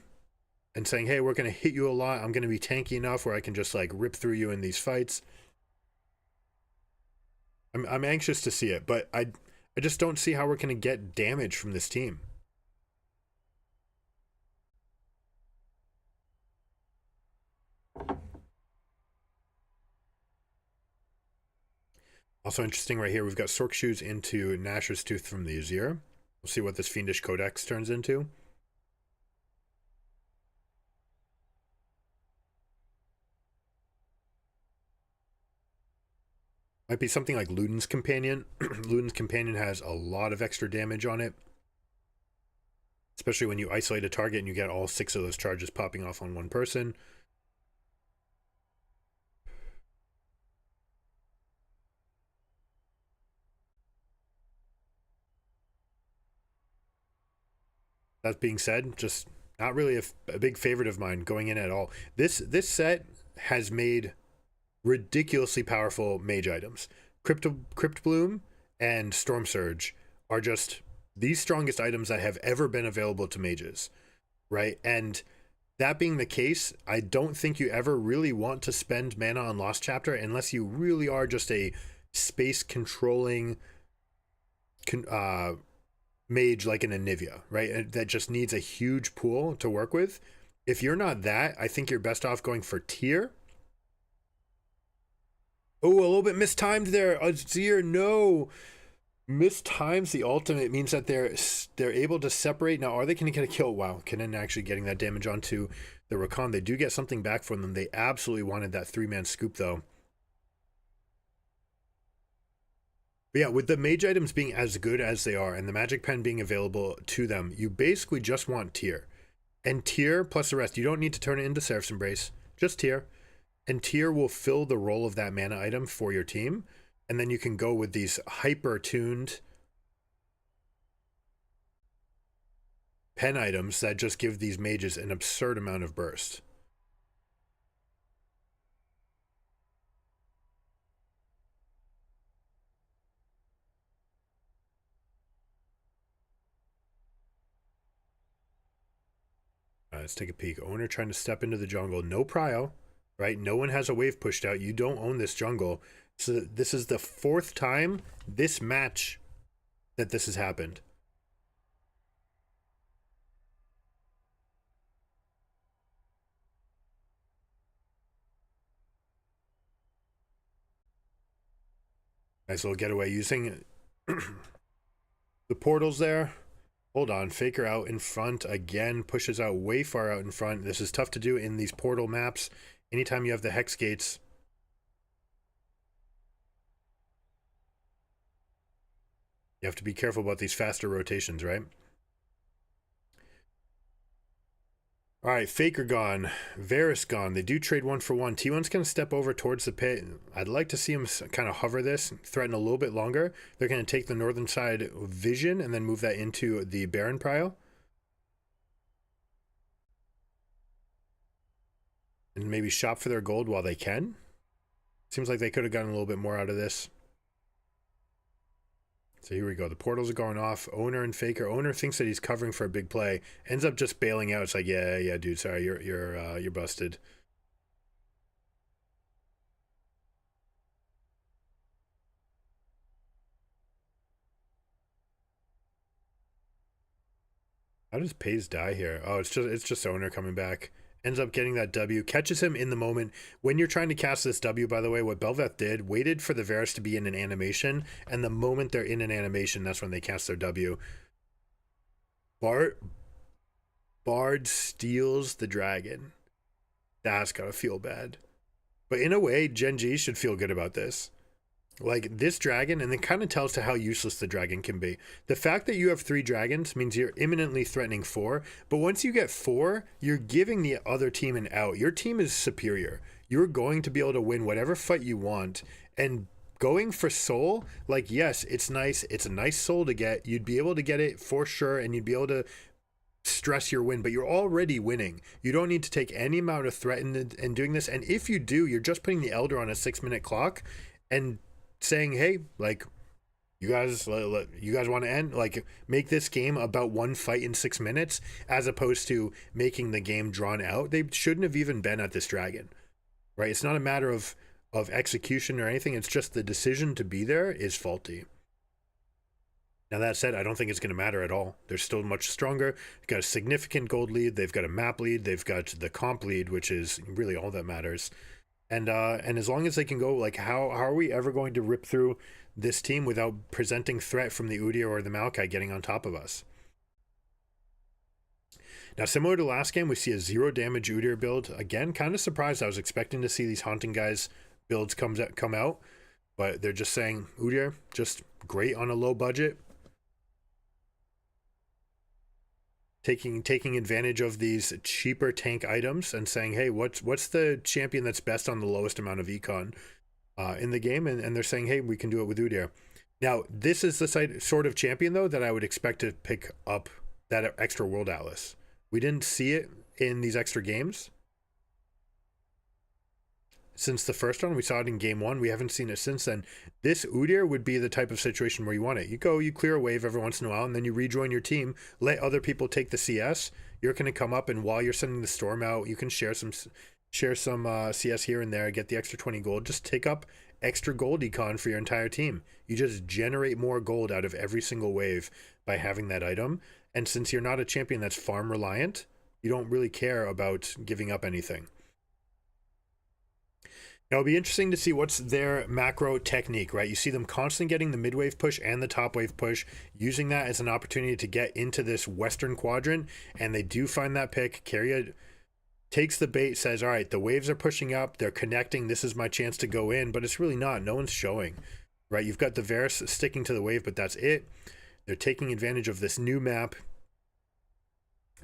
And saying, hey, we're going to hit you a lot. I'm going to be tanky enough where I can just, like, rip through you in these fights. I'm anxious to see it, but I just don't see how we're going to get damage from this team. Also interesting right here, we've got Sork Shoes into Nashor's Tooth from the Azir. We'll see what this Fiendish Codex turns into. Might be something like Luden's Companion. Luden's Companion has a lot of extra damage on it. Especially when you isolate a target and you get all 6 of those charges popping off on one person. That being said, just not really a big favorite of mine going in at all. This set has made ridiculously powerful mage items. Crypt Bloom and Storm Surge are just the strongest items that have ever been available to mages, right? And that being the case, I don't think you ever really want to spend mana on Lost Chapter unless you really are just a space controlling mage like an Anivia, right? That just needs a huge pool to work with. If you're not that, I think you're best off going for tier. Oh, a little bit mistimed there. Azir, no. Mistimes the ultimate means that they're able to separate. Now, are they going to get a kill? Wow, Kennen actually getting that damage onto the Rakan. They do get something back from them. They absolutely wanted that 3-man scoop, though. But yeah, with the mage items being as good as they are and the magic pen being available to them, you basically just want tier. And tier plus the rest. You don't need to turn it into Seraph's Embrace. Just tier. And tier will fill the role of that mana item for your team. And then you can go with these hyper-tuned pen items that just give these mages an absurd amount of burst. Let's take a peek. Owner trying to step into the jungle. No prio, right? No one has a wave pushed out. You don't own this jungle. So this is the 4th time this match that this has happened. Nice little getaway using the portals there. Hold on, Faker out in front again, pushes out way far out in front. This is tough to do in these portal maps. Anytime you have the hex gates. You have to be careful about these faster rotations, right? All right, Faker gone, Varus gone. They do trade 1 for 1. T1's going to step over towards the pit. I'd like to see him kind of hover this, threaten a little bit longer. They're going to take the northern side vision and then move that into the Baron prio. And maybe shop for their gold while they can. Seems like they could have gotten a little bit more out of this. So here we go. The portals are going off. Owner and Faker. Owner thinks that he's covering for a big play. Ends up just bailing out. It's like, yeah, dude. Sorry, you're busted. How does Pays die here? Oh, it's just Owner coming back. Ends up getting that W. Catches him in the moment. When you're trying to cast this W, by the way, what Bel'Veth did, waited for the Varus to be in an animation, and the moment they're in an animation, that's when they cast their W. Bard steals the dragon. That's gotta feel bad. But in a way, GenG should feel good about this. Like this dragon, and it kind of tells to how useless the dragon can be. The fact that you have 3 dragons means you're imminently threatening 4, but once you get 4, you're giving the other team an out. Your team is superior. You're going to be able to win whatever fight you want, and going for soul, like, yes, it's nice. It's a nice soul to get. You'd be able to get it for sure, and you'd be able to stress your win, but you're already winning. You don't need to take any amount of threat in doing this, and if you do, you're just putting the Elder on a 6-minute clock and saying, hey, like, you guys want to end, like, make this game about one fight in 6 minutes, as opposed to making the game drawn out. They shouldn't have even been at this dragon, right? It's not a matter of execution or anything. It's just the decision to be there is faulty. Now, that said, I don't think it's going to matter at all. They're still much stronger. They've got a significant gold lead. They've got a map lead. They've got the comp lead, which is really all that matters. And as long as they can go, like, how are we ever going to rip through this team without presenting threat from the Udyr or the Maokai getting on top of us? Now, similar to last game, we see a 0 damage Udyr build. Again, kind of surprised. I was expecting to see these Haunting Guys builds come out, but they're just saying Udyr, just great on a low budget. Taking advantage of these cheaper tank items and saying, hey, what's the champion that's best on the lowest amount of econ in the game? And they're saying, hey, we can do it with Udyr. Now, this is the sort of champion, though, that I would expect to pick up that extra World Atlas. We didn't see it in these extra games. Since the first one, we saw it in game 1. We haven't seen it since then. This Udyr would be the type of situation where you want it. You clear a wave every once in a while, and then you rejoin your team, let other people take the CS. You're going to come up, and while you're sending the storm out, you can share some CS here and there, get the extra 20 gold. Just take up extra gold econ for your entire team. You just generate more gold out of every single wave by having that item. And since you're not a champion that's farm reliant, you don't really care about giving up anything. Now, it'll be interesting to see what's their macro technique, right? You see them constantly getting the mid-wave push and the top-wave push, using that as an opportunity to get into this western quadrant, and they do find that pick. Keria takes the bait, says, all right, the waves are pushing up, they're connecting, this is my chance to go in, but it's really not. No one's showing, right? You've got the Varus sticking to the wave, but that's it. They're taking advantage of this new map.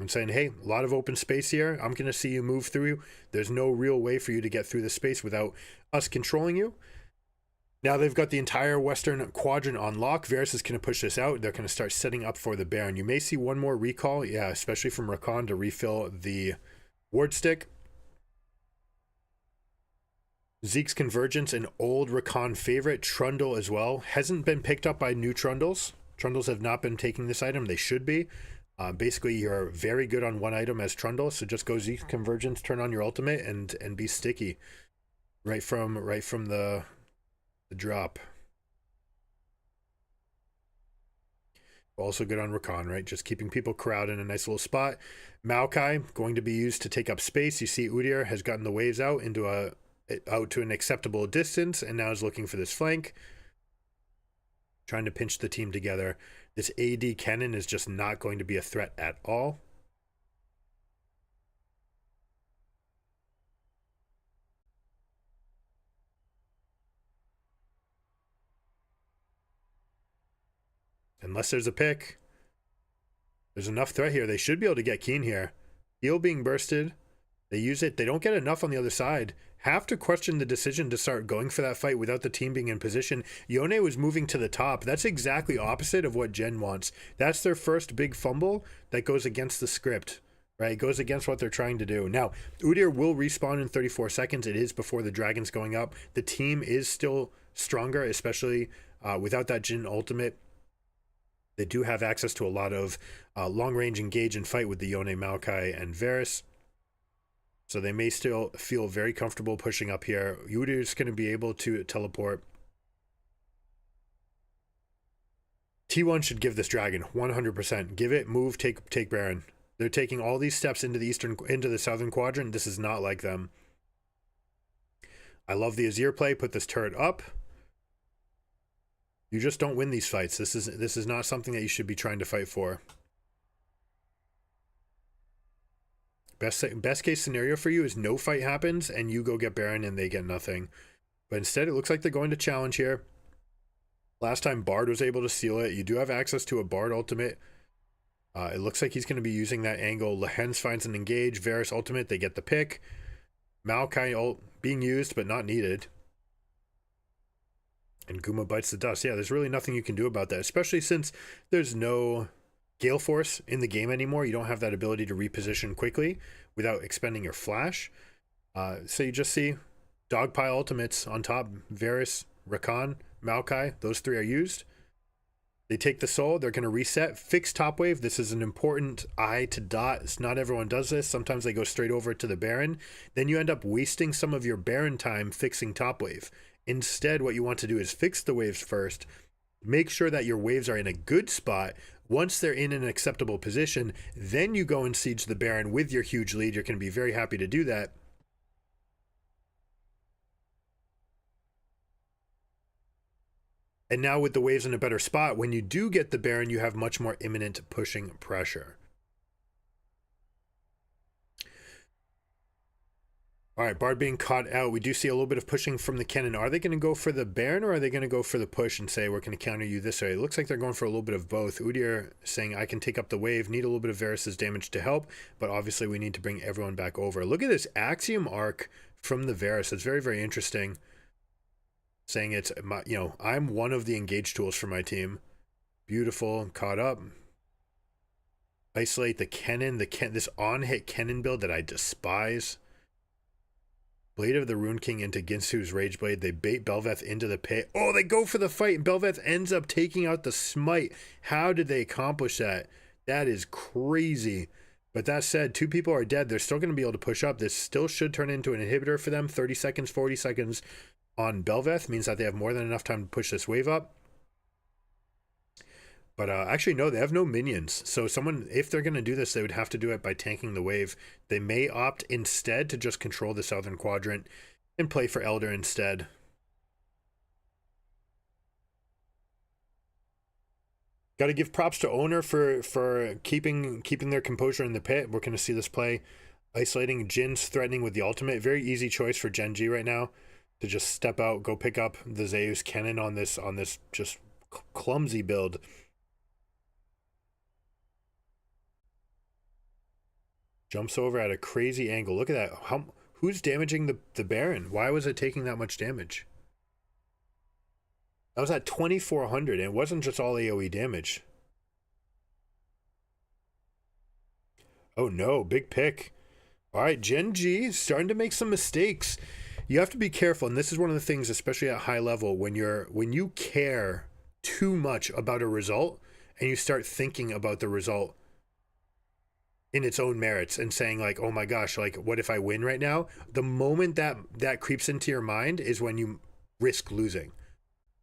I'm saying, hey, a lot of open space here. I'm going to see you move through. There's no real way for you to get through the space without us controlling you. Now they've got the entire western quadrant on lock. Varus is going to push this out. They're going to start setting up for the Baron. You may see one more recall, yeah, especially from Rakan to refill the ward stick. Zeke's Convergence, an old Rakan favorite. Trundle as well. Hasn't been picked up by new Trundles. Trundles have not been taking this item. They should be. Basically, you're very good on one item as Trundle, so just go Zeke's Convergence, turn on your ultimate, and be sticky right from the drop. Also good on Rakan, right? Just keeping people crowded in a nice little spot. Maokai going to be used to take up space. You see Udyr has gotten the waves out to an acceptable distance, and now is looking for this flank, trying to pinch the team together. This AD Kennen is just not going to be a threat at all. Unless there's a pick. There's enough threat here. They should be able to get Keen here. Heal being bursted. They use it. They don't get enough on the other side. Have to question the decision to start going for that fight without the team being in position. Yone was moving to the top. That's exactly opposite of what Gen wants. That's their first big fumble that goes against the script, right? It goes against what they're trying to do. Now, Udyr will respawn in 34 seconds. It is before the dragon's going up. The team is still stronger, especially without that Jhin ultimate. They do have access to a lot of long-range engage and fight with the Yone, Maokai, and Varus. So they may still feel very comfortable pushing up here. Udyr is going to be able to teleport. T1 should give this dragon 100%. Give it, move, take Baron. They're taking all these steps into the southern quadrant. This is not like them. I love the Azir play. Put this turret up. You just don't win these fights. This is not something that you should be trying to fight for. Best case scenario for you is no fight happens and you go get Baron and they get nothing. But instead, it looks like they're going to challenge here. Last time Bard was able to seal it. You do have access to a Bard ultimate. It looks like he's going to be using that angle. Lehens finds an engage. Varus ultimate. They get the pick. Maokai ult being used but not needed. And Guma bites the dust. Yeah, there's really nothing you can do about that, especially since there's no Gale Force in the game anymore. You don't have that ability to reposition quickly without expending your flash. So you just see Dogpile ultimates on top. Varus, Rakan, Maokai, those three are used. They take the soul. They're going to reset. Fix top wave. This is an important eye to dot. Not everyone does this. Sometimes they go straight over to the Baron. Then you end up wasting some of your Baron time fixing top wave. Instead, what you want to do is fix the waves first. Make sure that your waves are in a good spot. Once they're in an acceptable position, then you go and siege the Baron with your huge lead. You're going to be very happy to do that. And now with the waves in a better spot, when you do get the Baron, you have much more imminent pushing pressure. All right, Bard being caught out. We do see a little bit of pushing from the cannon. Are they going to go for the Baron or are they going to go for the push and say, we're going to counter you this way? It looks like they're going for a little bit of both. Udyr saying, I can take up the wave, need a little bit of Varus's damage to help, but obviously we need to bring everyone back over. Look at this Axiom arc from the Varus. It's very, very interesting. Saying it's, I'm one of the engage tools for my team. Beautiful, caught up. Isolate the Kennen, this on-hit Kennen build that I despise. Blade of the Rune King into Ginsu's Rage Blade. They bait Bel'Veth into the pit. Oh, they go for the fight, and Bel'Veth ends up taking out the smite. How did they accomplish that? That is crazy. But that said, 2 people are dead. They're still going to be able to push up. This still should turn into an inhibitor for them. 30 seconds, 40 seconds on Bel'Veth means that they have more than enough time to push this wave up. But actually, no, they have no minions. So someone, if they're going to do this, they would have to do it by tanking the wave. They may opt instead to just control the southern quadrant and play for Elder instead. Got to give props to Owner for keeping their composure in the pit. We're going to see this play. Isolating Jin's threatening with the ultimate. Very easy choice for GenG right now to just step out, go pick up the Zeus Cannon on this just clumsy build. Jumps over at a crazy angle. Look at that. Who's damaging the Baron? Why was it taking that much damage? That was at 2400 and it wasn't just all AoE damage. Oh no, big pick. All right, GenG starting to make some mistakes. You have to be careful, and this is one of the things, especially at high level, when you care too much about a result and you start thinking about the result in its own merits and saying like, oh my gosh, like what if I win right now? The moment that creeps into your mind is when you risk losing,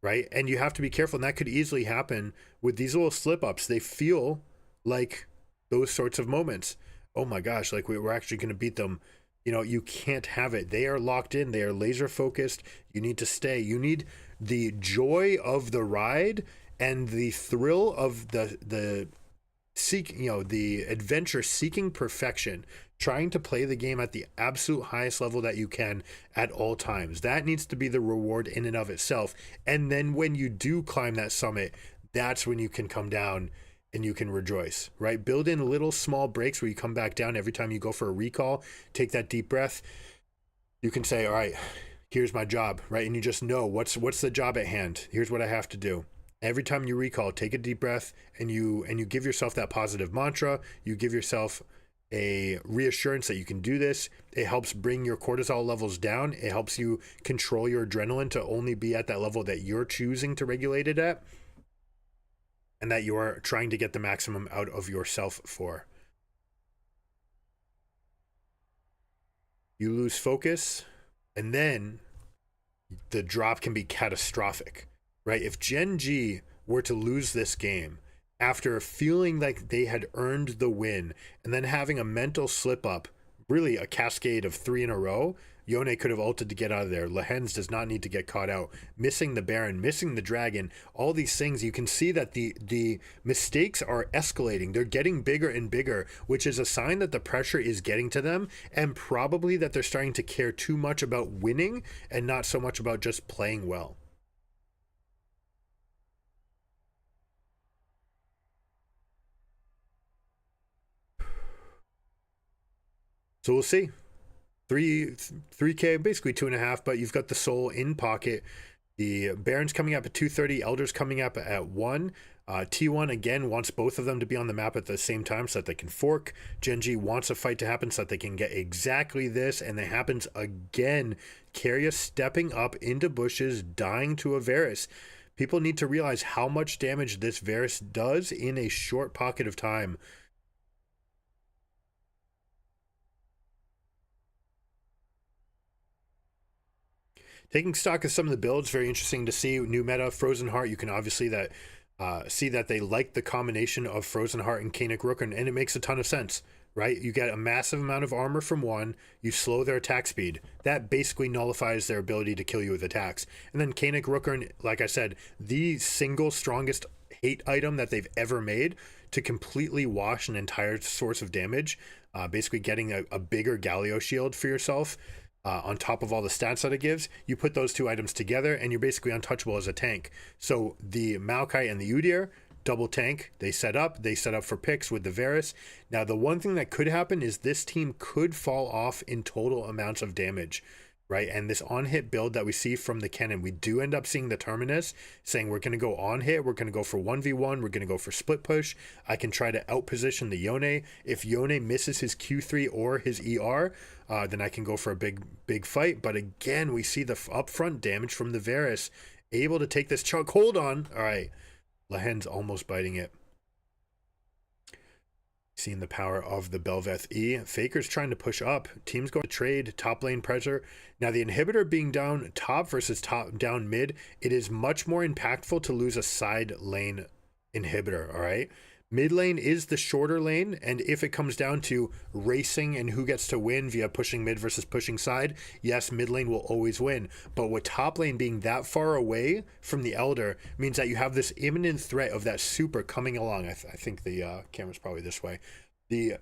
right? And you have to be careful, and that could easily happen with these little slip ups. They feel like those sorts of moments. Oh my gosh, like we're actually going to beat them. You can't have it. They are locked in. They are laser focused. You need to stay. You need the joy of the ride and the thrill of the adventure, seeking perfection, trying to play the game at the absolute highest level that you can at all times. That needs to be the reward in and of itself. And then when you do climb that summit, that's when you can come down and you can rejoice, right? Build in little small breaks where you come back down every time you go for a recall. Take that deep breath. You can say, all right, here's my job, right? And you just know what's the job at hand. Here's what I have to do. Every time you recall, take a deep breath and you give yourself that positive mantra. You give yourself a reassurance that you can do this. It helps bring your cortisol levels down. It helps you control your adrenaline to only be at that level that you're choosing to regulate it at. and that you are trying to get the maximum out of yourself for. You lose focus, and then the drop can be catastrophic, right? If GenG were to lose this game after feeling like they had earned the win and then having a mental slip up, really a cascade of 3 in a row, Yone could have ulted to get out of there. Lehens does not need to get caught out. Missing the Baron, missing the Dragon, all these things, you can see that the mistakes are escalating. They're getting bigger and bigger, which is a sign that the pressure is getting to them, and probably that they're starting to care too much about winning and not so much about just playing well. So we'll see. 3K, basically 2.5, but you've got the Soul in pocket. The Baron's coming up at 230, Elder's coming up at 1. T1 again wants both of them to be on the map at the same time so that they can fork. GenG wants a fight to happen so that they can get exactly this, and it happens again. Keria stepping up into bushes, dying to a Varus. People need to realize how much damage this Varus does in a short pocket of time. Taking stock of some of the builds, very interesting to see. New meta, Frozen Heart, you can obviously see that they like the combination of Frozen Heart and Kaenic Rooken, and it makes a ton of sense, right? You get a massive amount of armor from one, you slow their attack speed. That basically nullifies their ability to kill you with attacks. And then Kaenic Rooken, like I said, the single strongest hate item that they've ever made to completely wash an entire source of damage, basically getting a bigger Galio shield for yourself. On top of all the stats that it gives, you put those two items together and you're basically untouchable as a tank. So the Maokai and the Udyr, double tank, they set up for picks with the Varus. Now the one thing that could happen is this team could fall off in total amounts of damage, right? And this on-hit build that we see from the Kennen, we do end up seeing the Terminus saying we're going to go on-hit, we're going to go for 1v1, we're going to go for split push. I can try to out-position the Yone. If Yone misses his Q3 or his ER, then I can go for a big fight. But again, we see the upfront damage from the Varus, able to take this chunk. Hold on. All right. Lehen's almost biting it. Seeing the power of the Bel'Veth E. Faker's trying to push up. Team's going to trade top lane pressure. Now the inhibitor being down top versus top down mid, it is much more impactful to lose a side lane inhibitor, all right? Mid lane is the shorter lane, and if it comes down to racing and who gets to win via pushing mid versus pushing side, yes, mid lane will always win. But with top lane being that far away from the Elder means that you have this imminent threat of that super coming along. I think the camera's probably this way. The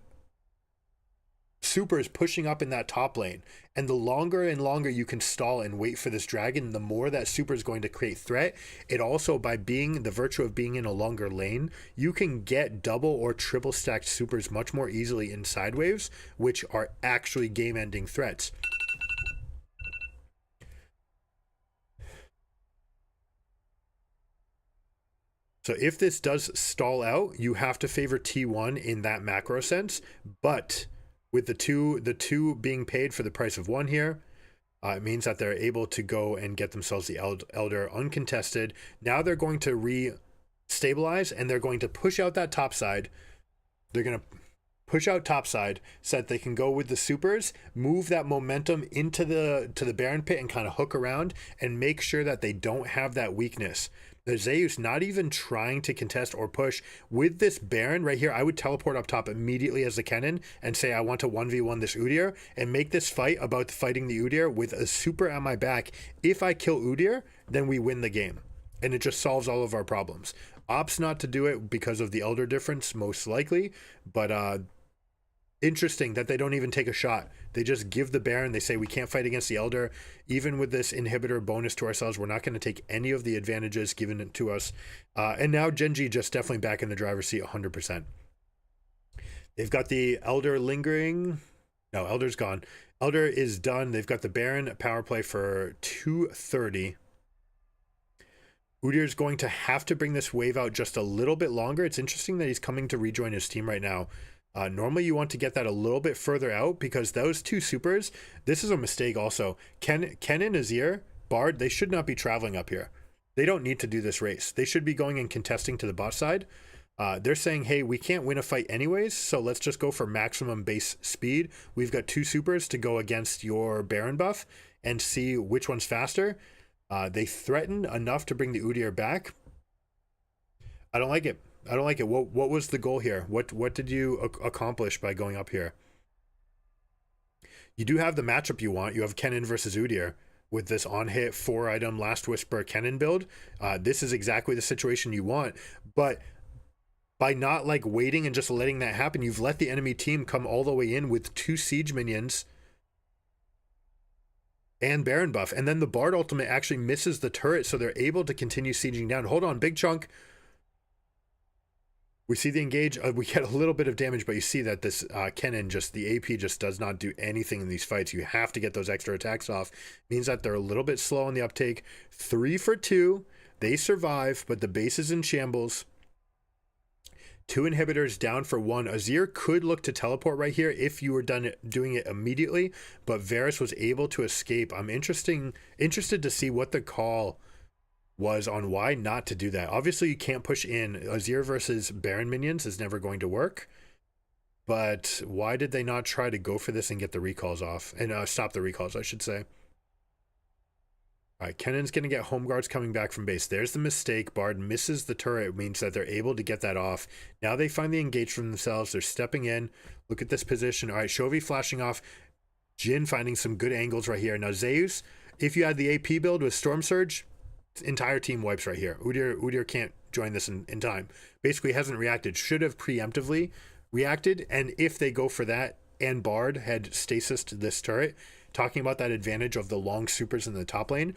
super is pushing up in that top lane, and the longer and longer you can stall and wait for this dragon, the more that super is going to create threat. It also, by being the virtue of being in a longer lane, you can get double or triple stacked supers much more easily in side waves, which are actually game ending threats. So if this does stall out, you have to favor T1 in that macro sense, but with the two being paid for the price of one here, it means that they're able to go and get themselves the Elder uncontested. Now they're going to re-stabilize, and they're going to push out that top side. They're going to push out top side so that they can go with the supers, move that momentum into the Baron pit and kind of hook around and make sure that they don't have that weakness. The Zeus not even trying to contest or push. With this Baron right here, I would teleport up top immediately as the Kennen and say I want to 1v1 this Udyr and make this fight about fighting the Udyr with a super at my back. If I kill Udyr, then we win the game. And it just solves all of our problems. Opts not to do it because of the Elder difference, most likely, but interesting that they don't even take a shot. They just give the Baron. They say we can't fight against the Elder. Even with this inhibitor bonus to ourselves, we're not going to take any of the advantages given to us. And now GenG just definitely back in the driver's seat 100%. They've got the Elder lingering. No, Elder's gone. Elder is done. They've got the Baron power play for 230. Udyr's going to have to bring this wave out just a little bit longer. It's interesting that he's coming to rejoin his team right now. Normally you want to get that a little bit further out because those two supers, this is a mistake also. Ken and Azir, Bard, they should not be traveling up here. They don't need to do this race. They should be going and contesting to the bot side. They're saying, hey, we can't win a fight anyways, so let's just go for maximum base speed. We've got 2 supers to go against your Baron buff and see which one's faster. They threatened enough to bring the Udyr back. I don't like it. I don't like it. What was the goal here? What did you accomplish by going up here? You do have the matchup you want. You have Kennen versus Udyr with this on-hit 4-item Last Whisper Kennen build. This is exactly the situation you want, but by not like waiting and just letting that happen, you've let the enemy team come all the way in with 2 siege minions and Baron buff, and then the Bard ultimate actually misses the turret, so they're able to continue sieging down. Hold on, big chunk. We see the engage. We get a little bit of damage, but you see that this Kennen, just the AP just does not do anything in these fights. You have to get those extra attacks off. Means that they're a little bit slow on the uptake. 3 for 2. They survive, but the base is in shambles. 2 inhibitors down for 1. Azir could look to teleport right here if you were doing it immediately, but Varus was able to escape. I'm interested to see what the call was on why not to do that. Obviously, you can't push in. Azir versus Baron minions is never going to work, but why did they not try to go for this and get the recalls off? And stop the recalls, I should say. All right, Kennen's going to get home guards coming back from base. There's the mistake. Bard misses the turret. It means that they're able to get that off. Now they find the engage for themselves. They're stepping in. Look at this position. All right, Chovy flashing off. Jhin finding some good angles right here. Now Zeus, if you had the AP build with Storm Surge, entire team wipes right here. Udyr can't join this in time. Basically hasn't reacted. Should have preemptively reacted. And if they go for that and Bard had stasis to this turret, talking about that advantage of the long supers in the top lane,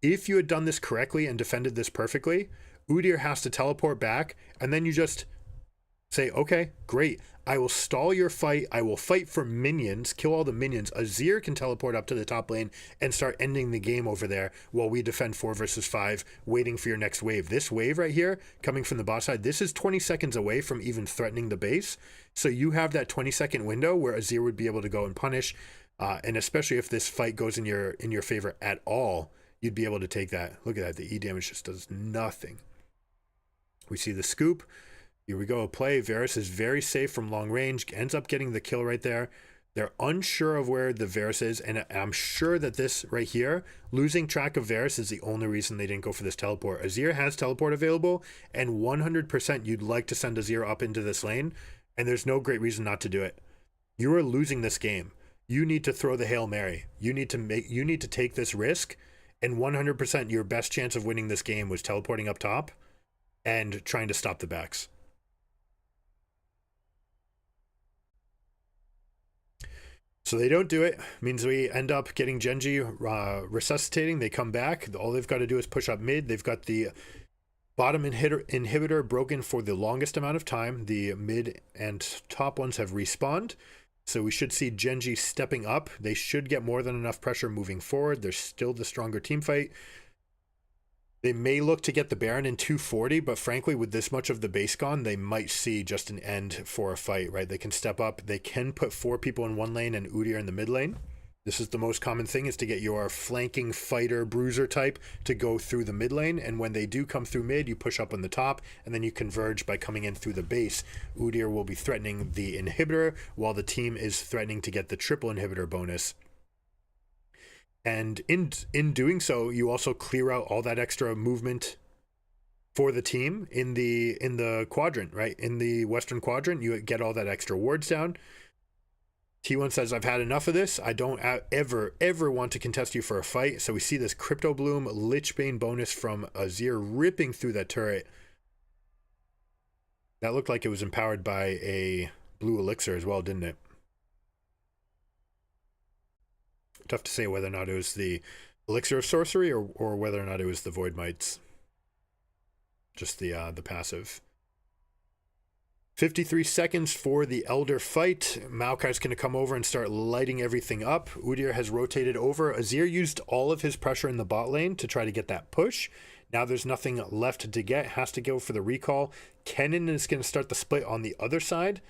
if you had done this correctly and defended this perfectly, Udyr has to teleport back, and then you just say, okay, great, I will stall your fight, I will fight for minions, kill all the minions. Azir can teleport up to the top lane and start ending the game over there while we defend 4 versus 5, waiting for your next wave. This wave right here, coming from the bot side, this is 20 seconds away from even threatening the base, so you have that 20-second window where Azir would be able to go and punish. And especially if this fight goes in your favor at all, you'd be able to take that. Look at that. The E damage just does nothing. We see the scoop. Here we go. Play. Varus is very safe from long range. Ends up getting the kill right there. They're unsure of where the Varus is. And I'm sure that this right here, losing track of Varus is the only reason they didn't go for this teleport. Azir has teleport available. And 100% you'd like to send Azir up into this lane. And there's no great reason not to do it. You are losing this game. You need to throw the Hail Mary. You need to take this risk, and 100% your best chance of winning this game was teleporting up top and trying to stop the backs. So they don't do it. Means we end up getting GenG resuscitating. They come back. All they've got to do is push up mid. They've got the bottom inhibitor broken for the longest amount of time. The mid and top ones have respawned. So we should see GenG stepping up. They should get more than enough pressure moving forward. They're still the stronger team fight. They may look to get the Baron in 240, but frankly, with this much of the base gone, they might see just an end for a fight, right? They can step up. They can put 4 people in one lane and Udyr in the mid lane. This is the most common thing, is to get your flanking fighter bruiser type to go through the mid lane, and when they do come through mid, you push up on the top, and then you converge by coming in through the base. Udyr will be threatening the inhibitor, while the team is threatening to get the triple inhibitor bonus. And in doing so, you also clear out all that extra movement for the team in the quadrant, right? In the western quadrant, you get all that extra wards down. T1 says, I've had enough of this. I don't ever want to contest you for a fight. So we see this Crypto Bloom Lichbane bonus from Azir ripping through that turret. That looked like it was empowered by a blue elixir as well, didn't it? Tough to say whether or not it was the elixir of sorcery or whether or not it was the Void Mites. Just the passive. 53 seconds for the Elder fight. Maokai's going to come over and start lighting everything up. Udyr has rotated over. Azir used all of his pressure in the bot lane to try to get that push. Now there's nothing left to get. Has to go for the recall. Kennen is going to start the split on the other side.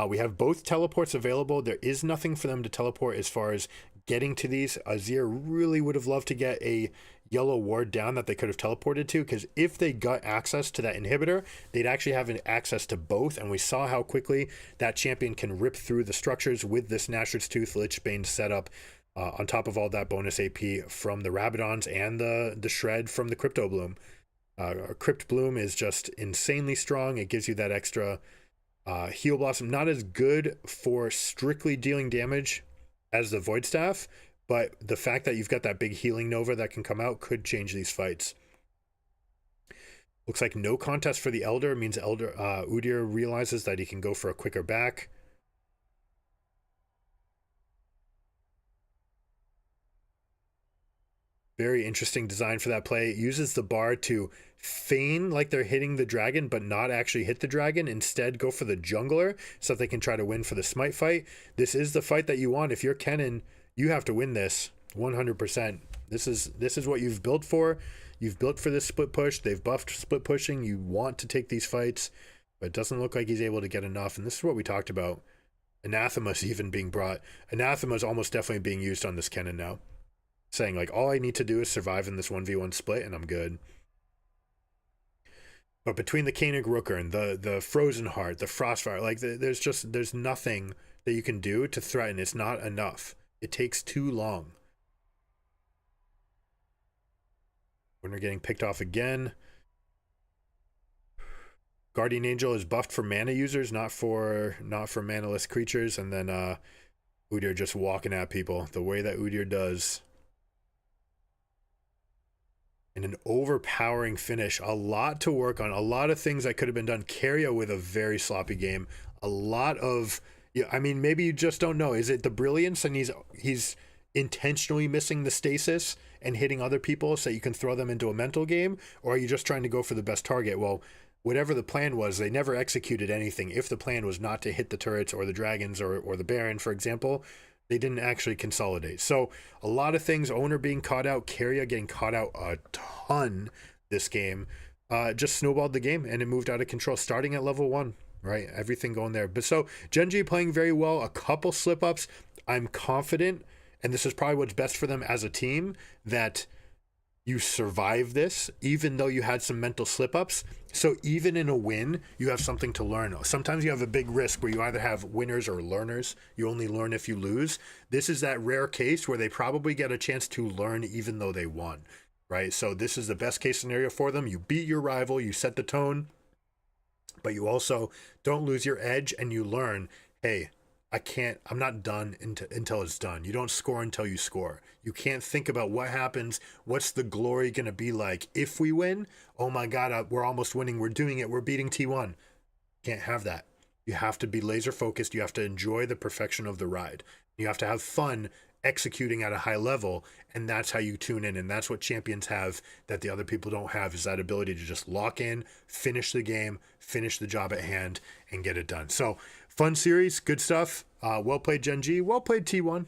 We have both teleports available. There is nothing for them to teleport as far as getting to these. Azir really would have loved to get a yellow ward down that they could have teleported to, because if they got access to that inhibitor, they'd actually have an access to both, and we saw how quickly that champion can rip through the structures with this Nashor's Tooth Lichbane setup, on top of all that bonus AP from the Rabadons and the Shred from the Crypto Bloom. Crypt Bloom is just insanely strong. It gives you that extra Heal Blossom. Not as good for strictly dealing damage as the Void Staff, but the fact that you've got that big healing Nova that can come out could change these fights. Looks like no contest for the Elder. Means Udyr realizes that he can go for a quicker back. Very interesting design for that play. It uses the bar to feign like they're hitting the dragon, but not actually hit the dragon. Instead, go for the jungler so that they can try to win for the smite fight. This is the fight that you want. If you're Kennen, you have to win this 100%. This is what you've built for. You've built for this split push. They've buffed split pushing. You want to take these fights, but it doesn't look like he's able to get enough. And this is what we talked about. Anathema's even being brought. Anathema's almost definitely being used on this Kennen now. Saying like, all I need to do is survive in this 1v1 split and I'm good. But between the Koenig Rooker and the Frozen Heart, the Frostfire, like there's nothing that you can do to threaten. It's not enough. It takes too long. Winner getting picked off again. Guardian Angel is buffed for mana users, not for manaless creatures. And then Udyr just walking at people the way that Udyr does. And an overpowering finish. A lot to work on. A lot of things that could have been done. Keria with a very sloppy game. A lot of... Yeah, I mean, maybe you just don't know. Is it the brilliance and he's intentionally missing the stasis and hitting other people so you can throw them into a mental game? Or are you just trying to go for the best target? Well, whatever the plan was, they never executed anything. If the plan was not to hit the turrets or the dragons or the Baron, for example, they didn't actually consolidate. So a lot of things, owner being caught out, Keria getting caught out a ton this game, just snowballed the game and it moved out of control starting at level 1, right? Everything going there. But so GenG playing very well, a couple slip ups. I'm confident, and this is probably what's best for them as a team, that you survive this, even though you had some mental slip-ups. So even in a win, you have something to learn. Sometimes you have a big risk where you either have winners or learners. You only learn if you lose. This is that rare case where they probably get a chance to learn even though they won, right? So this is the best case scenario for them. You beat your rival, you set the tone, but you also don't lose your edge and you learn, hey, I'm not done until it's done. You don't score until you score. You can't think about what happens. What's the glory going to be like if we win? Oh my God, we're almost winning. We're doing it. We're beating T1. Can't have that. You have to be laser focused. You have to enjoy the perfection of the ride. You have to have fun executing at a high level. And that's how you tune in. And that's what champions have that the other people don't have, is that ability to just lock in, finish the game, finish the job at hand, and get it done. So fun series, good stuff. Well played GenG, well played T1,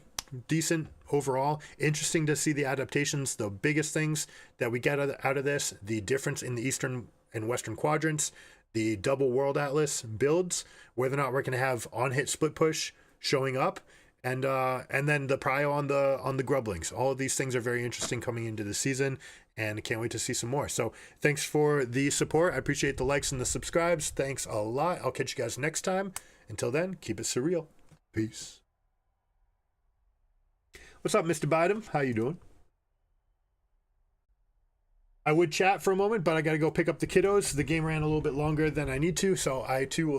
decent overall. Interesting to see the adaptations. The biggest things that we get out of this, the difference in the Eastern and Western quadrants, the double World Atlas builds, whether or not we're going to have on-hit split push showing up, and then the prio on the Grublings. All of these things are very interesting coming into the season, and can't wait to see some more. So thanks for the support. I appreciate the likes and the subscribes. Thanks a lot. I'll catch you guys next time. Until then, keep it surreal. Peace. What's up, Mr. Biden? How you doing? I would chat for a moment, but I got to go pick up the kiddos. The game ran a little bit longer than I need to, so I too will